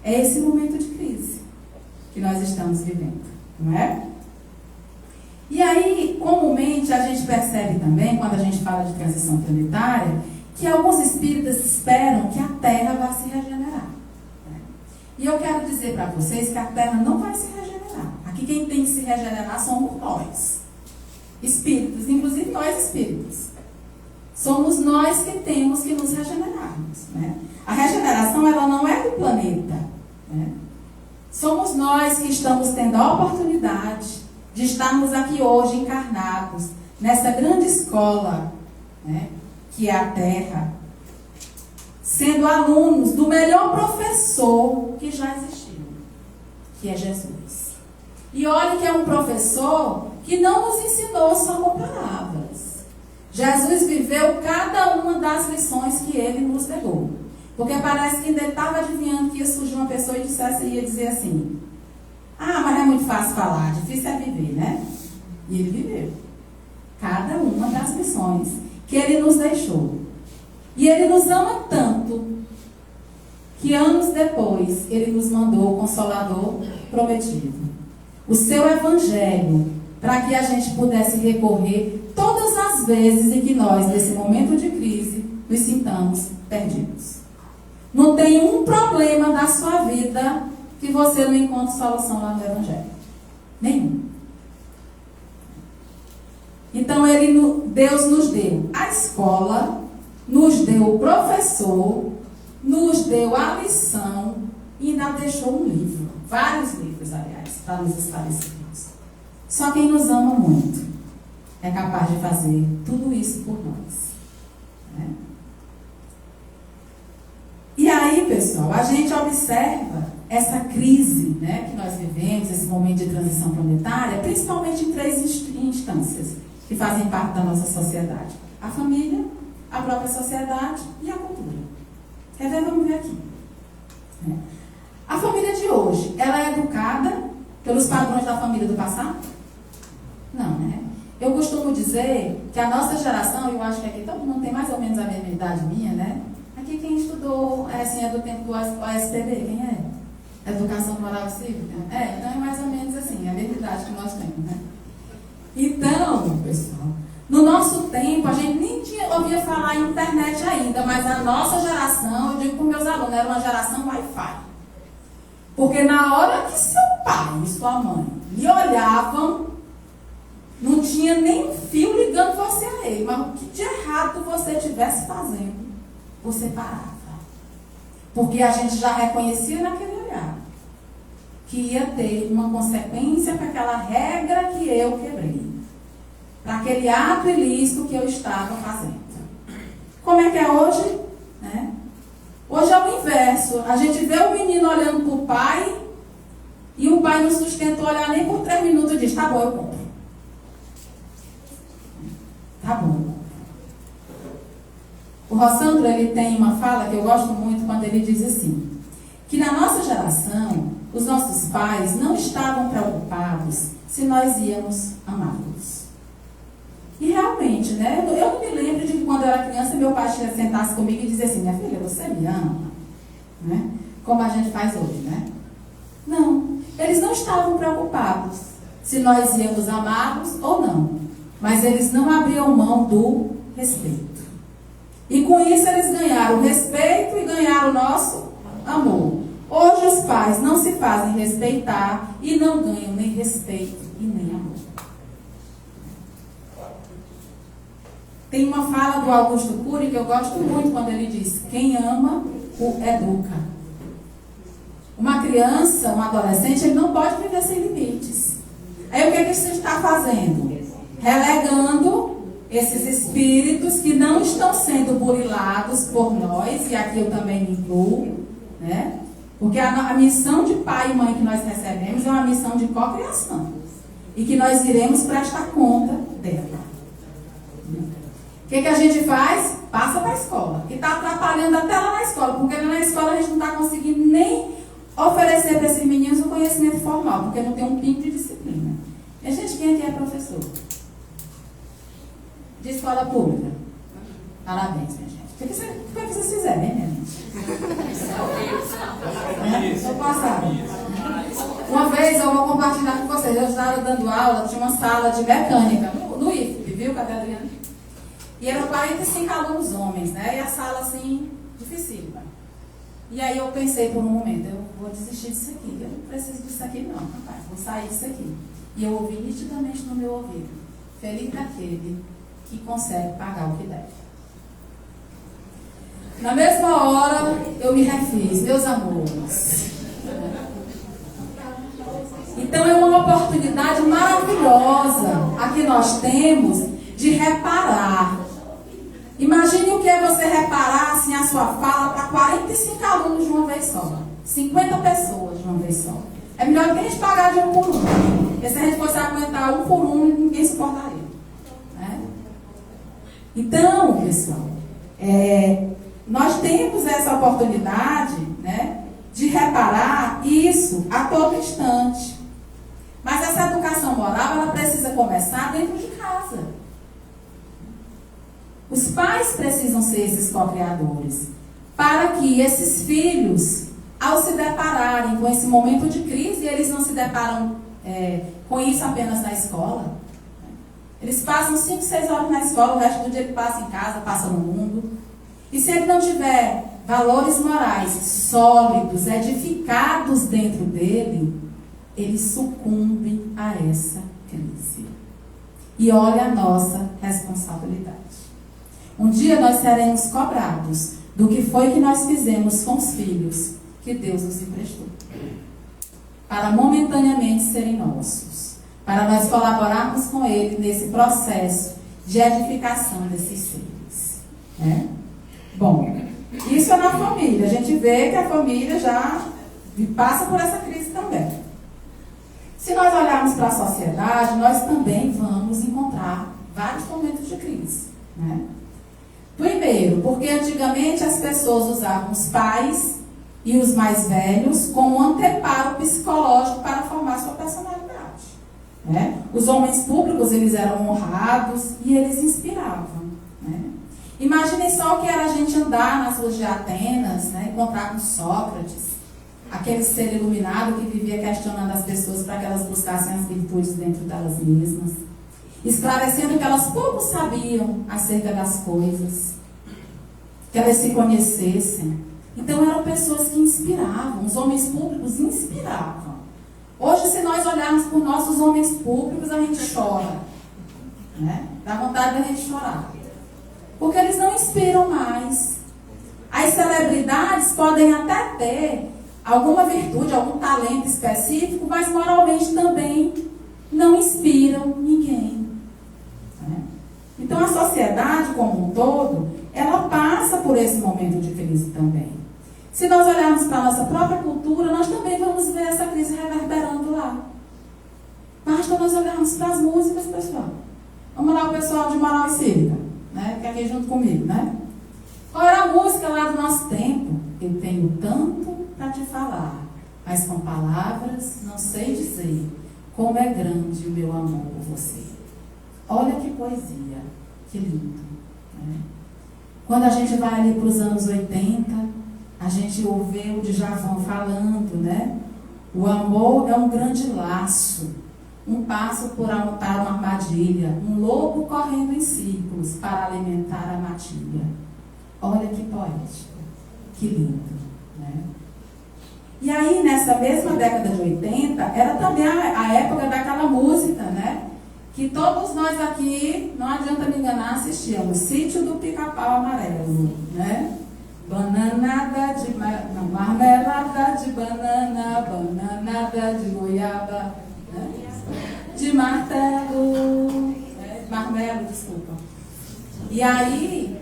É esse momento de crise que nós estamos vivendo, não é? E aí, comumente, a gente percebe também, quando a gente fala de transição planetária, que alguns espíritas esperam que a Terra vá se regenerar. Né? E eu quero dizer para vocês que a Terra não vai se regenerar. Aqui quem tem que se regenerar somos nós, espíritos, inclusive nós espíritos. Somos nós que temos que nos regenerarmos. Né? A regeneração, ela não é do planeta. Né? Somos nós que estamos tendo a oportunidade de estarmos aqui hoje encarnados, nessa grande escola, né, que é a Terra, sendo alunos do melhor professor que já existiu, que é Jesus. E olha que é um professor que não nos ensinou só com palavras. Jesus viveu cada uma das lições que ele nos legou. Porque parece que ainda ele estava adivinhando que ia surgir uma pessoa e ia dizer assim: ah, mas é muito fácil falar, difícil é viver, né? E ele viveu cada uma das lições que ele nos deixou. E ele nos ama tanto que anos depois ele nos mandou o Consolador prometido, o seu Evangelho, para que a gente pudesse recorrer todas as vezes em que nós, nesse momento de crise, nos sintamos perdidos. Não tem um problema da sua vida que você não encontre solução lá no Evangelho. Nenhum. Então, Deus nos deu a escola, nos deu o professor, nos deu a lição e ainda deixou um livro. Vários livros, aliás, para nos esclarecermos. Só quem nos ama muito é capaz de fazer tudo isso por nós. Né? E aí, pessoal, a gente observa essa crise, né, que nós vivemos, esse momento de transição planetária, principalmente em 3 instâncias que fazem parte da nossa sociedade: a família, a própria sociedade e a cultura. Quer ver? Vamos ver aqui. A família de hoje, ela é educada pelos padrões da família do passado? Não, né? Eu costumo dizer que a nossa geração, eu acho que aqui todo mundo tem mais ou menos a mesma idade minha, né? Aqui quem estudou, assim, é do tempo do OSTB, quem é? Educação Moral e Cívica? Então é mais ou menos assim, a mesma idade que nós temos, né? Então, pessoal, no nosso tempo, a gente nem ouvia falar em internet ainda, mas a nossa geração, eu digo para os meus alunos, era uma geração Wi-Fi. Porque na hora que seu pai e sua mãe lhe olhavam, não tinha nem fio ligando você a ele, mas o que de errado você estivesse fazendo, você parava. Porque a gente já reconhecia naquele olhar que ia ter uma consequência para aquela regra que eu quebrei, para aquele ato ilícito que eu estava fazendo. Como é que é hoje? Né? Hoje é o inverso. A gente vê o menino olhando para o pai E o pai não sustentou olhar nem por 3 minutos e disse, tá bom, eu compro. Tá bom, eu compro. O Rossandro, ele tem uma fala que eu gosto muito quando ele diz assim, que na nossa geração, os nossos pais não estavam preocupados se nós íamos amá-los. E realmente, né? Eu não me lembro de que quando eu era criança, meu pai sentasse comigo e dizia assim, minha filha, você me ama? Né? Como a gente faz hoje, né? Não. Eles não estavam preocupados se nós íamos amá-los ou não. Mas eles não abriam mão do respeito. E com isso eles ganharam o respeito e ganharam o nosso amor. Hoje os pais não se fazem respeitar e não ganham nem respeito e nem amor. Tem uma fala do Augusto Cury que eu gosto muito quando ele diz, quem ama, o educa. Uma criança, um adolescente, ele não pode viver sem limites. Aí o que você está fazendo? Relegando esses espíritos que não estão sendo burilados por nós, e aqui eu também me incluo, né? Porque a missão de pai e mãe que nós recebemos é uma missão de cocriação. E que nós iremos prestar conta dela. O que a gente faz? Passa para a escola. Que está atrapalhando até lá na escola. Porque na escola a gente não está conseguindo nem oferecer para esses meninos um conhecimento formal. Porque não tem um pingo de disciplina. E, gente, quem aqui é professor? De escola pública? Parabéns, minha gente. O que vocês fizeram, hein, minha gente? Estou passada. Uma vez eu vou compartilhar com vocês. Eu estava dando aula, tinha uma sala de mecânica no IFP, viu, Catarina? E eram 45 alunos homens, né? E a sala, assim, dificílima. E aí eu pensei por um momento, eu vou desistir disso aqui. Eu não preciso disso aqui não, rapaz. Vou sair disso aqui. E eu ouvi nitidamente no meu ouvido. Feliz daquele que consegue pagar o que deve. Na mesma hora, eu me refiz, meus amores. Então é uma oportunidade maravilhosa a que nós temos de reparar. Imagine o que é você reparar assim, a sua fala para 45 alunos de uma vez só. 50 pessoas de uma vez só. É melhor que a gente pagar de um por um. Porque se a gente fosse aguentar um por um, ninguém suportaria. Né? Então, pessoal, nós temos essa oportunidade, né, de reparar isso a todo instante. Mas essa educação moral, ela precisa começar dentro de casa. Os pais precisam ser esses co-criadores, para que esses filhos, ao se depararem com esse momento de crise, eles não se deparam com isso apenas na escola. Eles passam 5, 6 horas na escola, o resto do dia ele passa em casa, passa no mundo. E se ele não tiver valores morais sólidos, edificados dentro dele, ele sucumbe a essa crise. E olha a nossa responsabilidade. Um dia nós seremos cobrados do que foi que nós fizemos com os filhos que Deus nos emprestou. Para momentaneamente serem nossos. Para nós colaborarmos com Ele nesse processo de edificação desses seres. Né? Bom, isso é na família. A gente vê que a família já passa por essa crise também. Se nós olharmos para a sociedade, nós também vamos encontrar vários momentos de crise. Né? Primeiro, porque antigamente as pessoas usavam os pais e os mais velhos como anteparo psicológico para formar sua personalidade. Né? Os homens públicos, eles eram honrados e eles inspiravam. Né? Imaginem só o que era a gente andar nas ruas de Atenas, né? Encontrar com Sócrates, aquele ser iluminado que vivia questionando as pessoas para que elas buscassem as virtudes dentro delas mesmas, esclarecendo que elas pouco sabiam acerca das coisas, que elas se conhecessem. Então eram pessoas que inspiravam, os homens públicos inspiravam. Hoje, se nós olharmos por nossos homens públicos, a gente chora. Né? Dá vontade da gente chorar. Porque eles não inspiram mais. As celebridades podem até ter alguma virtude, algum talento específico, mas moralmente também não inspiram ninguém. Né? Então a sociedade como um todo, ela passa por esse momento de crise também. Se nós olharmos para a nossa própria cultura, nós também vamos ver essa crise reverberando lá. Basta nós olharmos para as músicas, pessoal. Vamos lá, o pessoal de moral e cívica, né? Que é aqui junto comigo, né? Qual era a música lá do nosso tempo? Eu tenho tanto para te falar, mas com palavras não sei dizer como é grande o meu amor por você. Olha que poesia, que lindo, né? Quando a gente vai ali para os anos 80, a gente ouve o Djavan falando, né? O amor é um grande laço, um passo para uma armadilha, um lobo correndo em círculos para alimentar a matilha. Olha que poético, que lindo, né? E aí, nessa mesma década de 80, era também a época daquela música, né? Que todos nós aqui, não adianta me enganar, assistíamos. Sítio do Pica-Pau Amarelo, né? Bananada de marmelada de banana, bananada de goiaba, né? De martelo, marmelo, desculpa. E aí,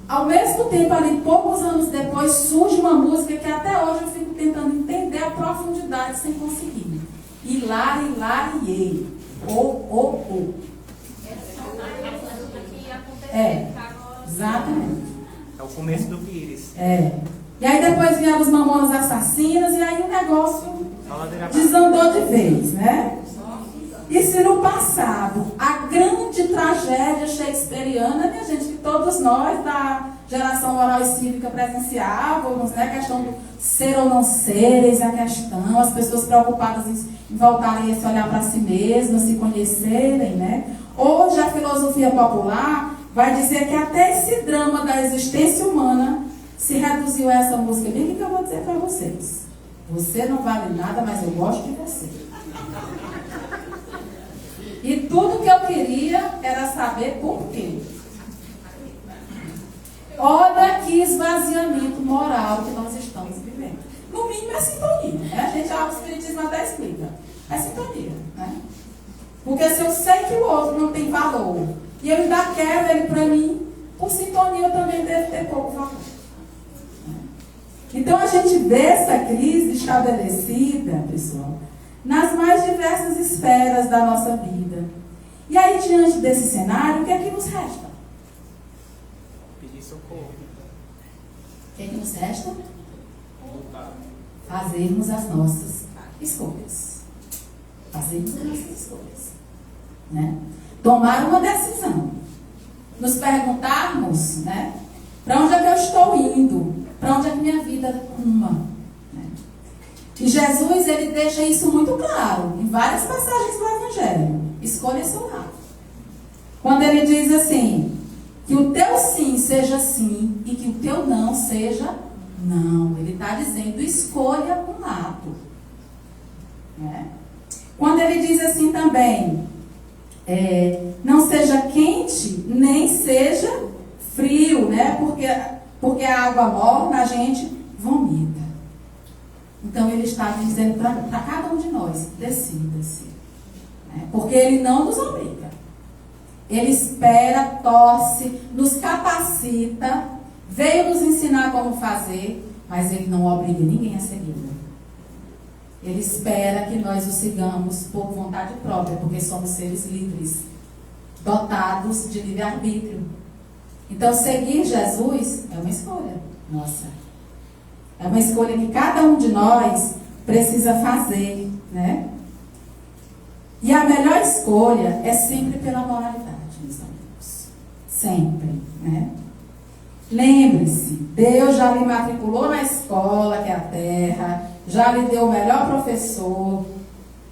ao mesmo tempo, ali, poucos anos depois, surge uma música que até hoje eu fico tentando entender a profundidade sem conseguir. Hilari, Hilari, o. Exatamente. É o começo do Pires. E aí depois vieram os Mamonas Assassinas e aí o negócio desandou de vez, né? E se no passado a grande tragédia shakespeariana, minha gente, que todos nós da geração moral e cívica presenciávamos, né? A questão do ser ou não ser, a questão, as pessoas preocupadas em voltarem a se olhar para si mesmas, se conhecerem, né? Hoje a filosofia popular vai dizer que até esse drama da existência humana se reduziu a essa música. Bem, o que eu vou dizer para vocês? Você não vale nada, mas eu gosto de você. E tudo que eu queria era saber por quê. Olha que esvaziamento moral que nós estamos vivendo. No mínimo é sintonia, né? A gente, o Espiritismo até explica. É sintonia, né? Porque se eu sei que o outro não tem valor e eu ainda quero ele para mim, por sintonia eu também devo ter pouco valor. Então a gente vê essa crise estabelecida, pessoal, nas mais diversas esferas da nossa vida. E aí, diante desse cenário, o que é que nos resta? Pedir socorro. O que é que nos resta? Fazermos as nossas escolhas. Fazermos as nossas escolhas. Né? Tomar uma decisão. Nos perguntarmos, né? Para onde é que eu estou indo? Para onde é que minha vida ruma? Né? E Jesus, ele deixa isso muito claro em várias passagens do Evangelho. Escolha seu lado. Quando ele diz assim, que o teu sim seja sim e que o teu não seja não. Ele está dizendo, escolha um lado. Né? Quando ele diz assim também, não seja quente, nem seja frio, né? Porque a água morna a gente vomita. Então ele está dizendo para cada um de nós, decida-se. Né? Porque ele não nos obriga. Ele espera, torce, nos capacita, veio nos ensinar como fazer, mas ele não obriga ninguém a segui-lo. Ele espera que nós o sigamos por vontade própria, porque somos seres livres, dotados de livre-arbítrio. Então, seguir Jesus é uma escolha nossa. É uma escolha que cada um de nós precisa fazer, né? E a melhor escolha é sempre pela moralidade, meus amigos. Sempre, né? Lembre-se, Deus já lhe matriculou na escola, que é a terra, já lhe deu o melhor professor,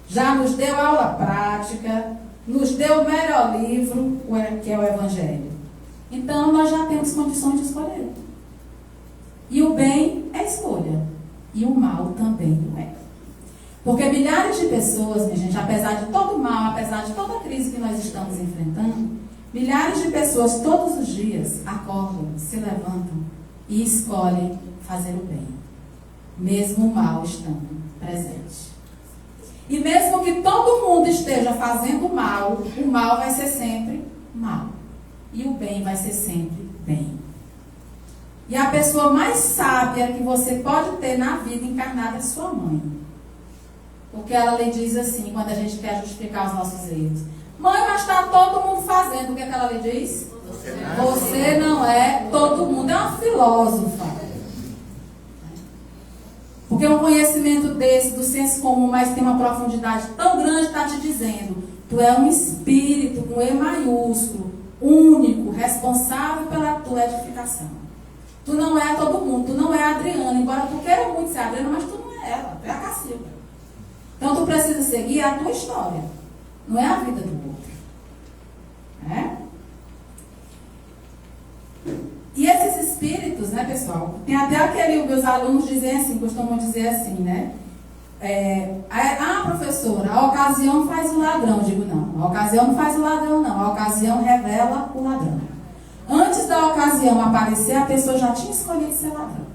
já nos deu aula prática, nos deu o melhor livro, que é o Evangelho. Então, nós já temos condições de escolher. E o bem é escolha. E o mal também não é. Porque milhares de pessoas, minha gente, apesar de todo o mal, apesar de toda a crise que nós estamos enfrentando, milhares de pessoas todos os dias acordam, se levantam e escolhem fazer o bem. Mesmo o mal estando presente. E mesmo que todo mundo esteja fazendo mal, o mal vai ser sempre mal. E o bem vai ser sempre bem. E a pessoa mais sábia que você pode ter na vida encarnada é sua mãe. Porque ela lhe diz assim, quando a gente quer justificar os nossos erros. Mãe, mas está todo mundo fazendo. O que é que ela lhe diz? Você não é todo mundo. É uma filósofa. Porque um conhecimento desse, do senso comum, mas tem uma profundidade tão grande, está te dizendo. Tu é um espírito com E maiúsculo, único, responsável pela tua edificação. Tu não é todo mundo, tu não é a Adriana, embora tu queira muito ser a Adriana, mas tu não é ela, tu é a Cacilda. Então tu precisa seguir a tua história, não é a vida do outro. E esses espíritos, né, pessoal, tem até aquele, meus alunos dizem assim, costumam dizer assim, né? Professora, a ocasião faz o ladrão. Eu digo, não, a ocasião não faz o ladrão, não, a ocasião revela o ladrão. Antes da ocasião aparecer, a pessoa já tinha escolhido ser ladrão.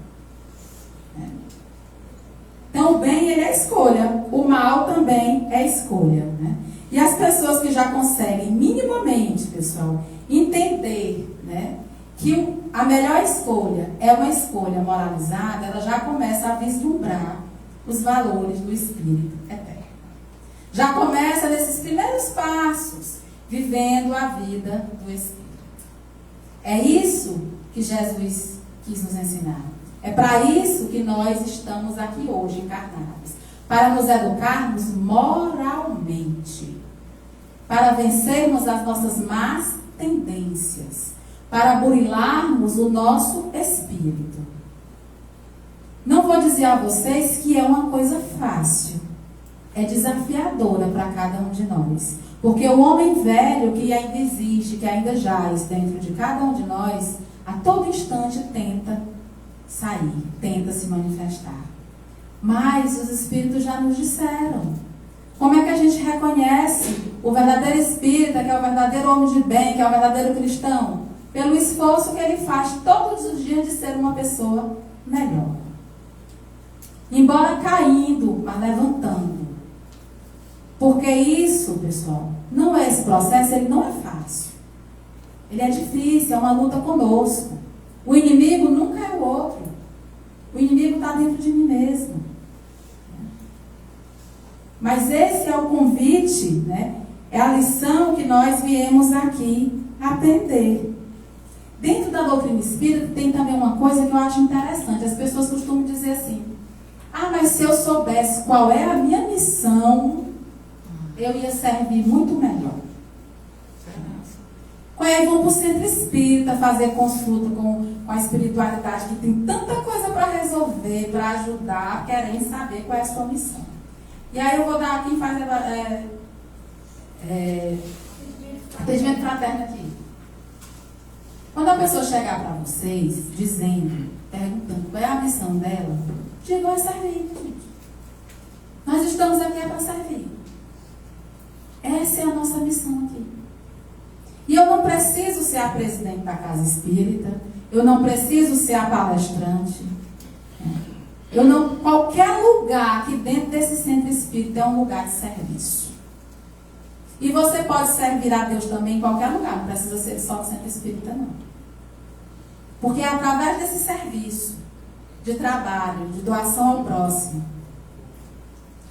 Então, o bem, ele é escolha. O mal também é escolha. Né? E as pessoas que já conseguem, minimamente, pessoal, entender, né, que a melhor escolha é uma escolha moralizada, ela já começa a vislumbrar os valores do Espírito eterno. Já começa nesses primeiros passos, vivendo a vida do Espírito. É isso que Jesus quis nos ensinar. É para isso que nós estamos aqui hoje encarnados. Para nos educarmos moralmente. Para vencermos as nossas más tendências. Para burilarmos o nosso espírito. Não vou dizer a vocês que é uma coisa fácil. É desafiadora para cada um de nós. Porque o homem velho que ainda existe, que ainda jaz dentro de cada um de nós, a todo instante tenta sair, tenta se manifestar. Mas os espíritos já nos disseram. Como é que a gente reconhece o verdadeiro espírita, que é o verdadeiro homem de bem, que é o verdadeiro cristão? Pelo esforço que ele faz todos os dias de ser uma pessoa melhor. Embora caindo, mas levantando. Porque isso, pessoal, não é esse processo, ele não é fácil. Ele é difícil, é uma luta conosco. O inimigo nunca é o outro. O inimigo está dentro de mim mesmo. Mas esse é o convite, né? É a lição que nós viemos aqui aprender. Dentro da doutrina espírita tem também uma coisa que eu acho interessante. As pessoas costumam dizer assim, mas se eu soubesse qual é a minha missão, eu ia servir muito melhor. Aí vão para o centro espírita fazer consulta com a espiritualidade, que tem tanta coisa para resolver, para ajudar, querem saber qual é a sua missão. E aí eu vou dar quem faz atendimento fraterno aqui. Quando a pessoa chegar para vocês, dizendo, perguntando qual é a missão dela, diga, é servir, gente. Nós estamos aqui para servir. Essa é a nossa missão aqui. E eu não preciso ser a presidente da casa espírita, eu não preciso ser a palestrante. Qualquer lugar aqui dentro desse centro espírita é um lugar de serviço. E você pode servir a Deus também em qualquer lugar, não precisa ser só no centro espírita, não. Porque é através desse serviço, de trabalho, de doação ao próximo,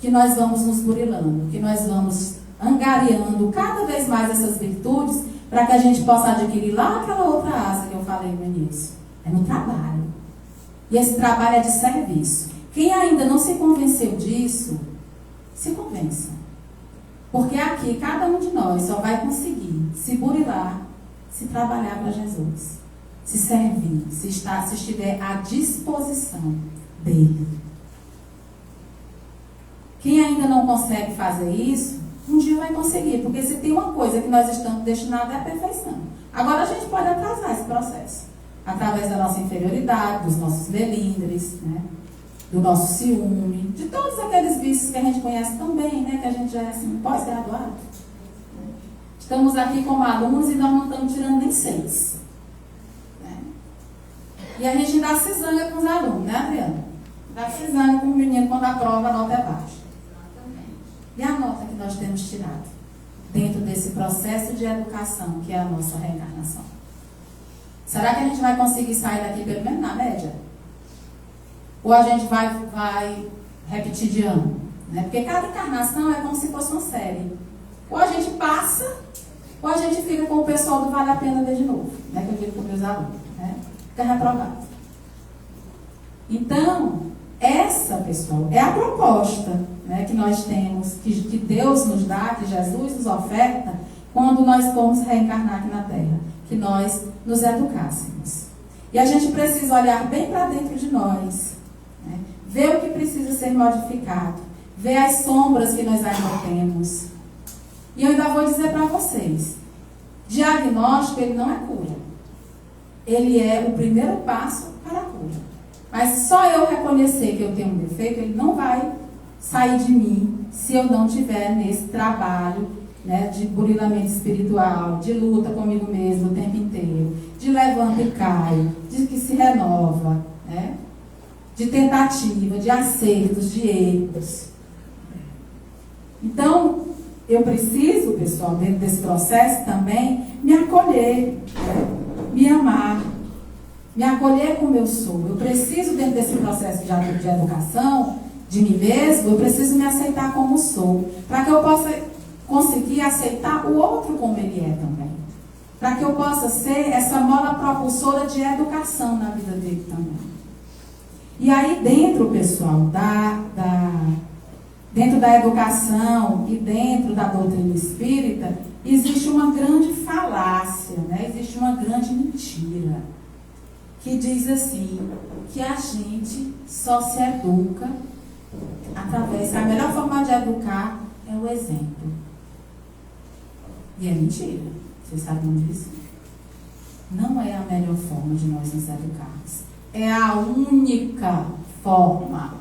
que nós vamos nos burilando, que nós vamos angariando cada vez mais essas virtudes, para que a gente possa adquirir lá aquela outra asa que eu falei no início. É no trabalho. E esse trabalho é de serviço. Quem ainda não se convenceu disso, se convença. Porque aqui, cada um de nós só vai conseguir se burilar, se trabalhar para Jesus. Se servir, se estiver à disposição dele. Quem ainda não consegue fazer isso, um dia vai conseguir, porque se tem uma coisa que nós estamos destinados é a perfeição. Agora a gente pode atrasar esse processo, através da nossa inferioridade, dos nossos melindres, né? Do nosso ciúme, de todos aqueles vícios que a gente conhece tão bem, né? Que a gente já é assim, pós-graduado. Estamos aqui como alunos e nós não estamos tirando nem 6. Né? E a gente ainda se zanga com os alunos, né, Adriana? Ainda se zanga com o menino quando a prova a nota é baixa. E a nota que nós temos tirado dentro desse processo de educação, que é a nossa reencarnação? Será que a gente vai conseguir sair daqui pelo menos na média? Ou a gente vai repetir de ano? Né? Porque cada encarnação é como se fosse uma série. Ou a gente passa, ou a gente fica com o pessoal do Vale a Pena Ver de novo. Né? Que eu digo com meus alunos. Né? Fica reprovado. Então, essa, pessoal, é a proposta, né, que nós temos, que Deus nos dá, que Jesus nos oferta, quando nós formos reencarnar aqui na Terra. Que nós nos educássemos. E a gente precisa olhar bem para dentro de nós, né? Ver o que precisa ser modificado, ver as sombras que nós ainda temos. E eu ainda vou dizer para vocês, diagnóstico ele não é cura. Ele é o primeiro passo para a cura. Mas só eu reconhecer que eu tenho um defeito, ele não vai sair de mim se eu não tiver nesse trabalho, né, de burilamento espiritual, de luta comigo mesmo o tempo inteiro, de levanta e cai, de que se renova, né, de tentativa, de acertos, de erros. Então, eu preciso, pessoal, dentro desse processo também, me acolher, né, me amar, me acolher como eu sou. Eu preciso, dentro desse processo de educação, de mim mesmo, eu preciso me aceitar como sou, para que eu possa conseguir aceitar o outro como ele é também. Para que eu possa ser essa mola propulsora de educação na vida dele também. E aí dentro, pessoal, dentro da educação e dentro da doutrina espírita, existe uma grande falácia, né? Existe uma grande mentira, que diz assim, que a gente só se educa através, a melhor forma de educar é o exemplo. E é mentira. Vocês sabem disso? Não é a melhor forma de nós nos educarmos. É a única forma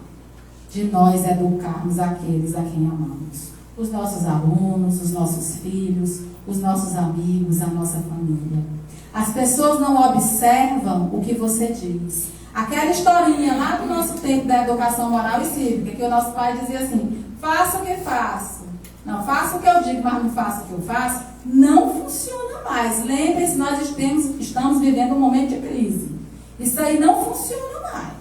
de nós educarmos aqueles a quem amamos. Os nossos alunos, os nossos filhos, os nossos amigos, a nossa família. As pessoas não observam o que você diz. Aquela historinha lá do nosso tempo da educação moral e cívica, que o nosso pai dizia assim, faça o que faço. Não, faça o que eu digo, mas não faça o que eu faço. Não funciona mais. Lembre-se, nós estamos vivendo um momento de crise. Isso aí não funciona mais.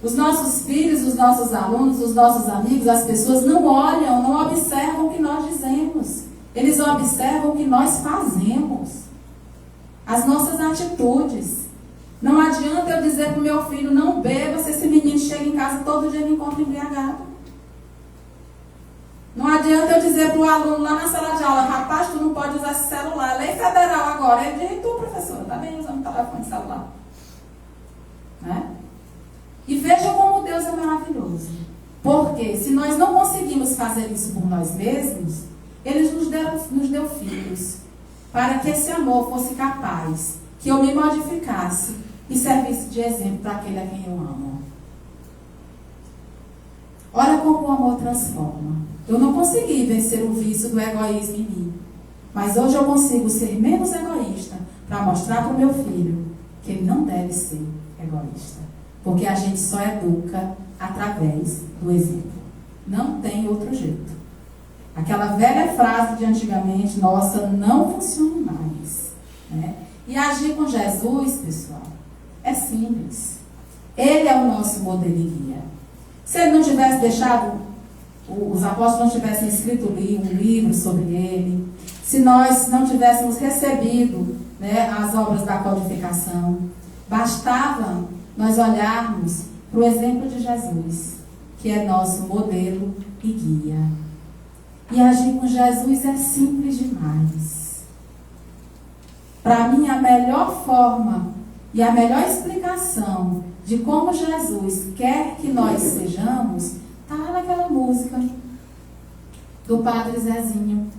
Os nossos filhos, os nossos alunos, os nossos amigos, as pessoas não olham, não observam o que nós dizemos. Eles observam o que nós fazemos. As nossas atitudes. Não adianta eu dizer para o meu filho, não beba, se esse menino chega em casa todo dia e me encontra embriagado. Não adianta eu dizer para o aluno lá na sala de aula, rapaz, tu não pode usar esse celular. Lei federal agora. Ele diz, tu, professora, está bem usando o telefone celular. Né? E vejam como Deus é maravilhoso. Porque se nós não conseguimos fazer isso por nós mesmos, Ele nos deu filhos. Para que esse amor fosse capaz, que eu me modificasse e servisse de exemplo para aquele a quem eu amo. Olha como o amor transforma. Eu não consegui vencer o vício do egoísmo em mim. Mas hoje eu consigo ser menos egoísta para mostrar para o meu filho que ele não deve ser egoísta. Porque a gente só educa através do exemplo. Não tem outro jeito. Aquela velha frase de antigamente, nossa, não funciona mais. Né? E agir com Jesus, pessoal, é simples. Ele é o nosso modelo e guia. Se ele não tivesse deixado, os apóstolos não tivessem escrito um livro sobre ele, se nós não tivéssemos recebido, né, as obras da codificação, bastava nós olharmos para o exemplo de Jesus, que é nosso modelo e guia. E agir com Jesus é simples demais. Para mim, a melhor forma e a melhor explicação de como Jesus quer que nós sejamos, está lá naquela música do Padre Zezinho,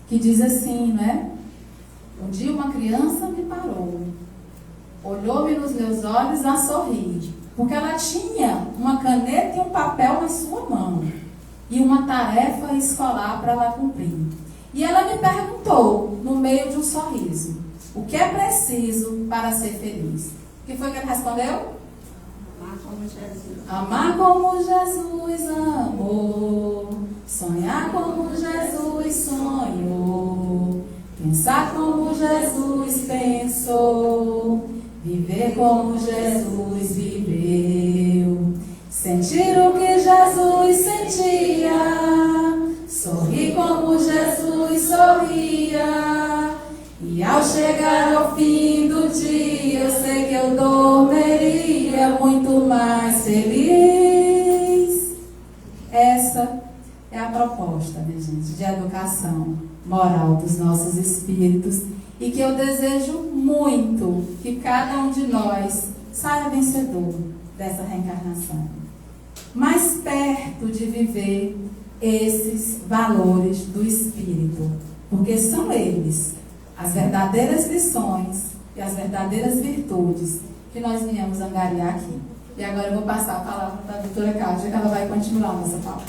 que diz assim, né? Um dia uma criança me parou, olhou-me nos meus olhos a sorrir, porque ela tinha uma caneta e um papel na sua mão, e uma tarefa escolar para ela cumprir. E ela me perguntou, no meio de um sorriso, o que é preciso para ser feliz? O que foi que ele respondeu? Amar como Jesus. Amar como Jesus amou, sonhar como Jesus sonhou, Pensar como Jesus pensou, viver como Jesus viveu, sentir o que Jesus sentia, sorrir como Jesus sorria. E ao chegar ao fim do dia, eu sei que eu dormiria muito mais feliz. Essa é a proposta, minha gente, de educação moral dos nossos espíritos, e que eu desejo muito que cada um de nós saia vencedor dessa reencarnação, mais perto de viver esses valores do espírito, porque são eles as verdadeiras lições e as verdadeiras virtudes que nós viemos angariar aqui. E agora eu vou passar a palavra para a doutora Cátia, que ela vai continuar a nossa fala.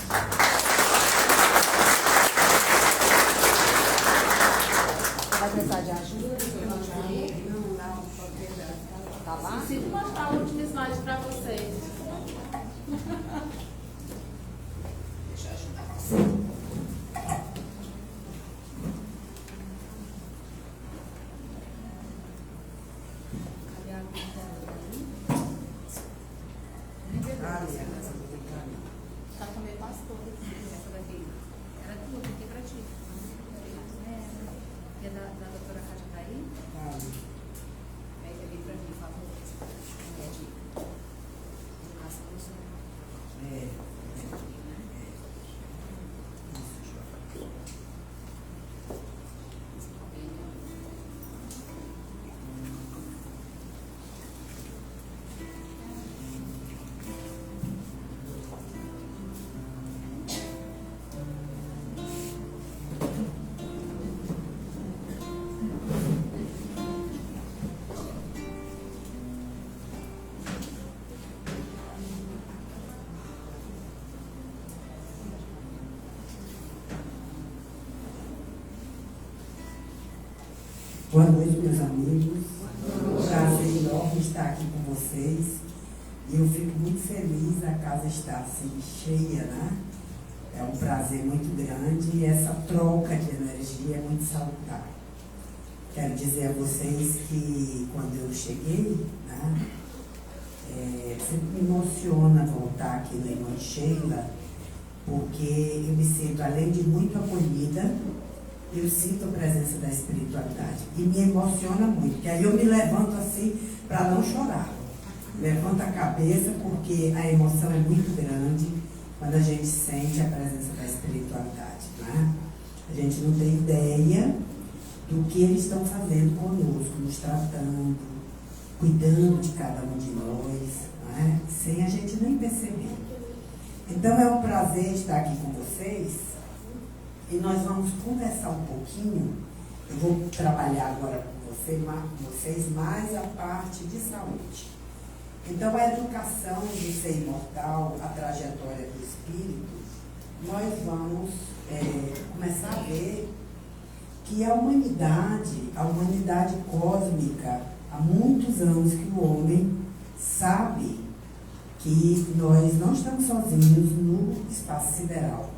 Vai precisar de ajuda? Não, tá lá? Preciso mostrar o último slide para vocês. Deixa eu ajudar você. Tá com meio pastor. Essa daqui. Era tua, aqui pra ti. E a da doutora Cátia tá aí? Pega ali pra mim, por favor. É de educação. Boa noite, meus amigos. Um prazer enorme estar aqui com vocês. E eu fico muito feliz a casa estar assim cheia, né? É um prazer muito grande e essa troca de energia é muito salutar. Quero dizer a vocês que quando eu cheguei, né, sempre me emociona voltar aqui na Irmã Sheila, porque eu me sinto, além de muito acolhida, eu sinto a presença da espiritualidade e me emociona muito, que aí eu me levanto assim para não chorar. Levanto a cabeça porque a emoção é muito grande quando a gente sente a presença da espiritualidade, né? A gente não tem ideia do que eles estão fazendo conosco, nos tratando, cuidando de cada um de nós, né? Sem a gente nem perceber. Então é um prazer estar aqui com vocês. E nós vamos conversar um pouquinho. Eu vou trabalhar agora com vocês mais a parte de saúde. Então, a educação do ser imortal, a trajetória do espírito, nós vamos começar a ver que a humanidade cósmica, há muitos anos que o homem sabe que nós não estamos sozinhos no espaço sideral,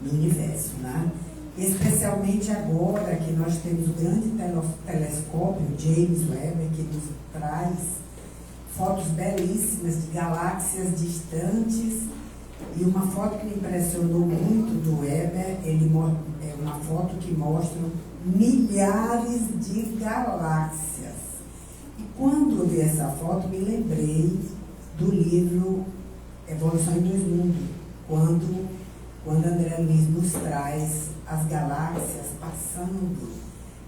no universo, né? Especialmente agora que nós temos o grande telescópio James Webb, que nos traz fotos belíssimas de galáxias distantes. E uma foto que me impressionou muito do Weber, é uma foto que mostra milhares de galáxias. E quando eu vi essa foto, me lembrei do livro Evolução em Dois Mundos, quando André Luiz nos traz as galáxias passando.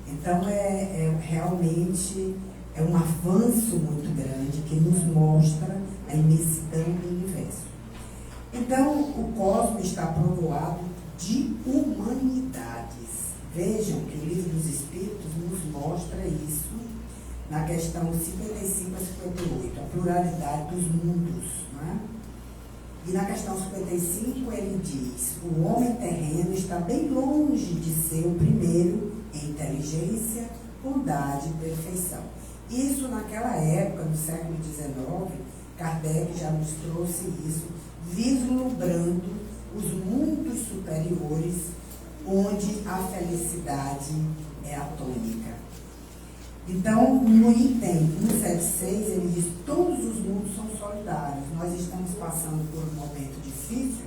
Então, realmente é um avanço muito grande que nos mostra a imensidão do universo. Então, o cosmos está povoado de humanidades. Vejam que o Livro dos Espíritos nos mostra isso na questão 55 a 58, a pluralidade dos mundos, não é? E na questão 55 ele diz: o homem terreno está bem longe de ser o primeiro em inteligência, bondade e perfeição. Isso naquela época, no século XIX, Kardec já nos trouxe isso, vislumbrando os mundos superiores, onde a felicidade é a tônica. Então, no item 176, ele diz: todos os mundos são solidários. Nós estamos passando por um momento difícil,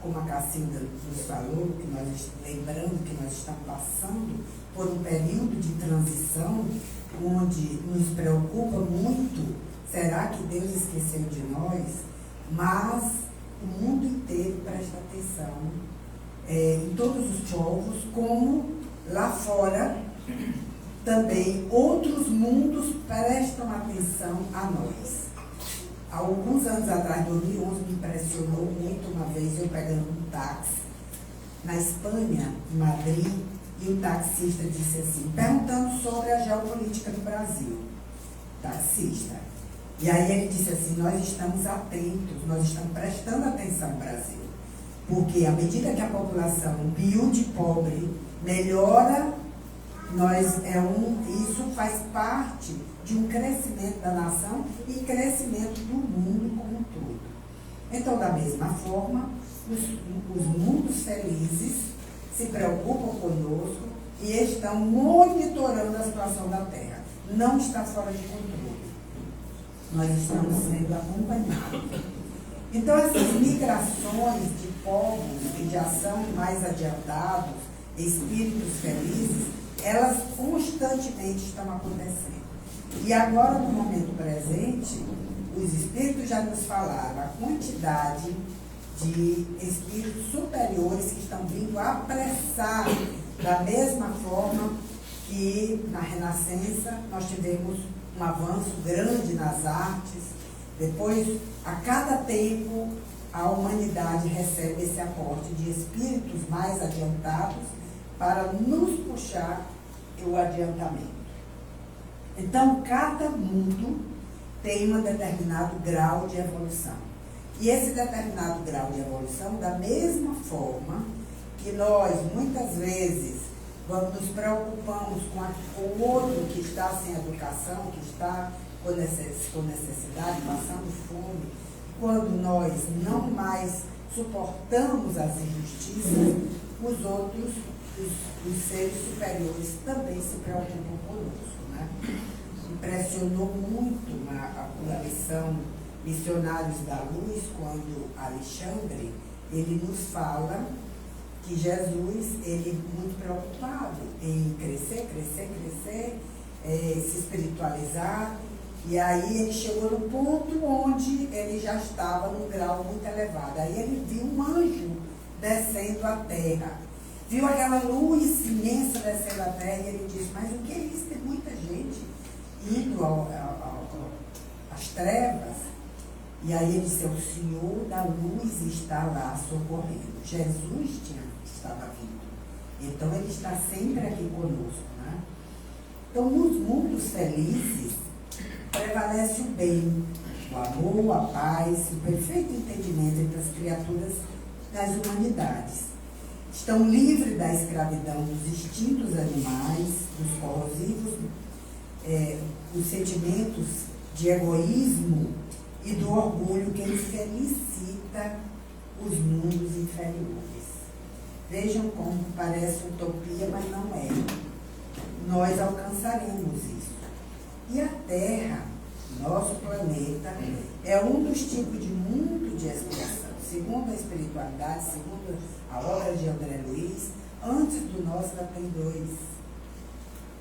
como a Cacilda nos falou, lembrando que nós estamos passando por um período de transição, onde nos preocupa muito, será que Deus esqueceu de nós? Mas o mundo inteiro presta atenção em todos os povos, como lá fora também outros mundos prestam atenção a nós. Há alguns anos atrás, 2011, me impressionou muito uma vez eu pegando um táxi na Espanha, em Madrid, e o taxista disse assim, perguntando sobre a geopolítica do Brasil. Taxista. E aí ele disse assim, nós estamos atentos, nós estamos prestando atenção ao Brasil. Porque à medida que a população miúde pobre melhora, isso faz parte de um crescimento da nação e crescimento do mundo como um todo. Então, da mesma forma, os mundos felizes se preocupam conosco e estão monitorando a situação da Terra. Não está fora de controle. Nós estamos sendo acompanhados. Então, essas migrações de povos que já são mais adiantados, espíritos felizes, elas constantemente estão acontecendo. E agora, no momento presente, os espíritos já nos falaram a quantidade de espíritos superiores que estão vindo apressar, da mesma forma que na Renascença nós tivemos um avanço grande nas artes. Depois, a cada tempo, a humanidade recebe esse aporte de espíritos mais adiantados para nos puxar o adiantamento. Então, cada mundo tem um determinado grau de evolução. E esse determinado grau de evolução, da mesma forma que nós, muitas vezes, nos preocupamos com o outro que está sem educação, que está com necessidade, passando fome, quando nós não mais suportamos as injustiças, os outros, os seres superiores também se preocupam conosco, né? Impressionou muito a lição Missionários da Luz, quando Alexandre, ele nos fala que Jesus, ele muito preocupado em crescer, se espiritualizar, e aí ele chegou no ponto onde ele já estava num grau muito elevado. Aí ele viu um anjo descendo à terra, viu aquela luz imensa descendo à terra, e ele disse, mas o que é isso? Tem muita gente indo às trevas. E aí ele disse, o Senhor da luz está lá socorrendo. Jesus estava vindo. Então ele está sempre aqui conosco, né? Então, nos mundos felizes, prevalece o bem, o amor, a paz, o perfeito entendimento entre as criaturas das humanidades. Estão livres da escravidão dos instintos animais, dos corrosivos, os sentimentos de egoísmo e do orgulho que felicita os mundos inferiores. Vejam como parece utopia, mas não é. Nós alcançaremos isso. E a Terra, nosso planeta, é um dos tipos de mundo de expiação. Segundo a espiritualidade, segundo a obra de André Luiz, antes do nosso ainda tem dois,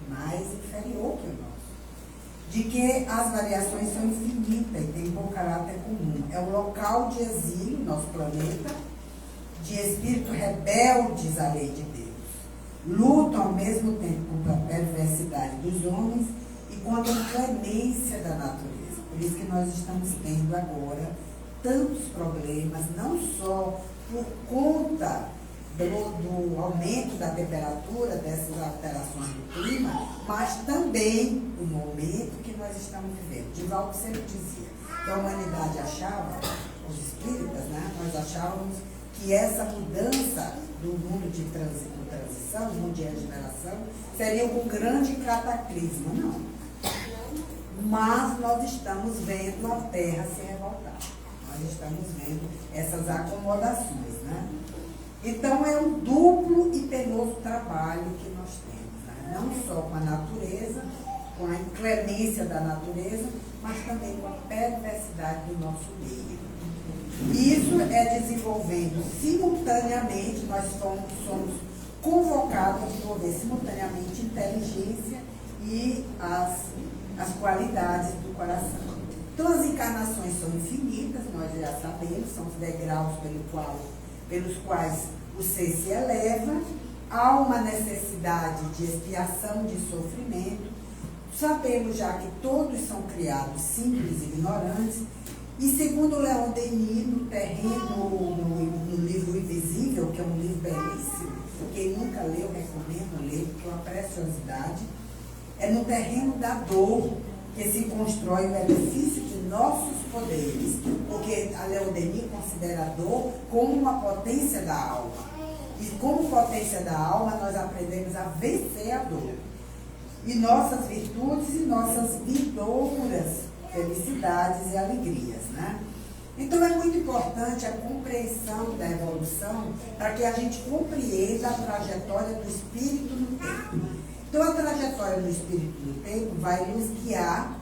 mais inferior que o nosso. De que as variações são infinitas e têm bom caráter comum. É o local de exílio, nosso planeta, de espíritos rebeldes à lei de Deus. Lutam ao mesmo tempo contra a perversidade dos homens e contra a clemência da natureza. Por isso que nós estamos tendo agora tantos problemas, não só por conta do aumento da temperatura, dessas alterações do clima, mas também o momento que nós estamos vivendo. Divaldo sempre dizia que a humanidade achava, os espíritas, né, nós achávamos que essa mudança do mundo de transição, do mundo de regeneração, seria um grande cataclisma. Não. Mas nós estamos vendo a Terra se revoltar. Nós estamos vendo essas acomodações, né? Então, é um duplo e penoso trabalho que nós temos, né? não só com a natureza, com a inclemência da natureza, mas também com a perversidade do nosso meio. Isso é desenvolvendo simultaneamente, nós somos convocados a desenvolver simultaneamente inteligência e as qualidades do coração. Então, as encarnações são infinitas, nós já sabemos, são os degraus pelos quais o ser se eleva. Há uma necessidade de expiação, de sofrimento. Sabemos já que todos são criados simples e ignorantes. E segundo Leon Denis, no terreno, no livro Invisível, que é um livro belíssimo, quem nunca leu, recomendo ler, porque é uma preciosidade, é no terreno da dor que se constrói o edifício de nossos poderes, porque a Leon Denis considera a dor como uma potência da alma. E como potência da alma, nós aprendemos a vencer a dor. E nossas virtudes e nossas vindouras felicidades e alegrias, né? Então, é muito importante a compreensão da evolução para que a gente compreenda a trajetória do espírito no tempo. Então, a trajetória do espírito no tempo vai nos guiar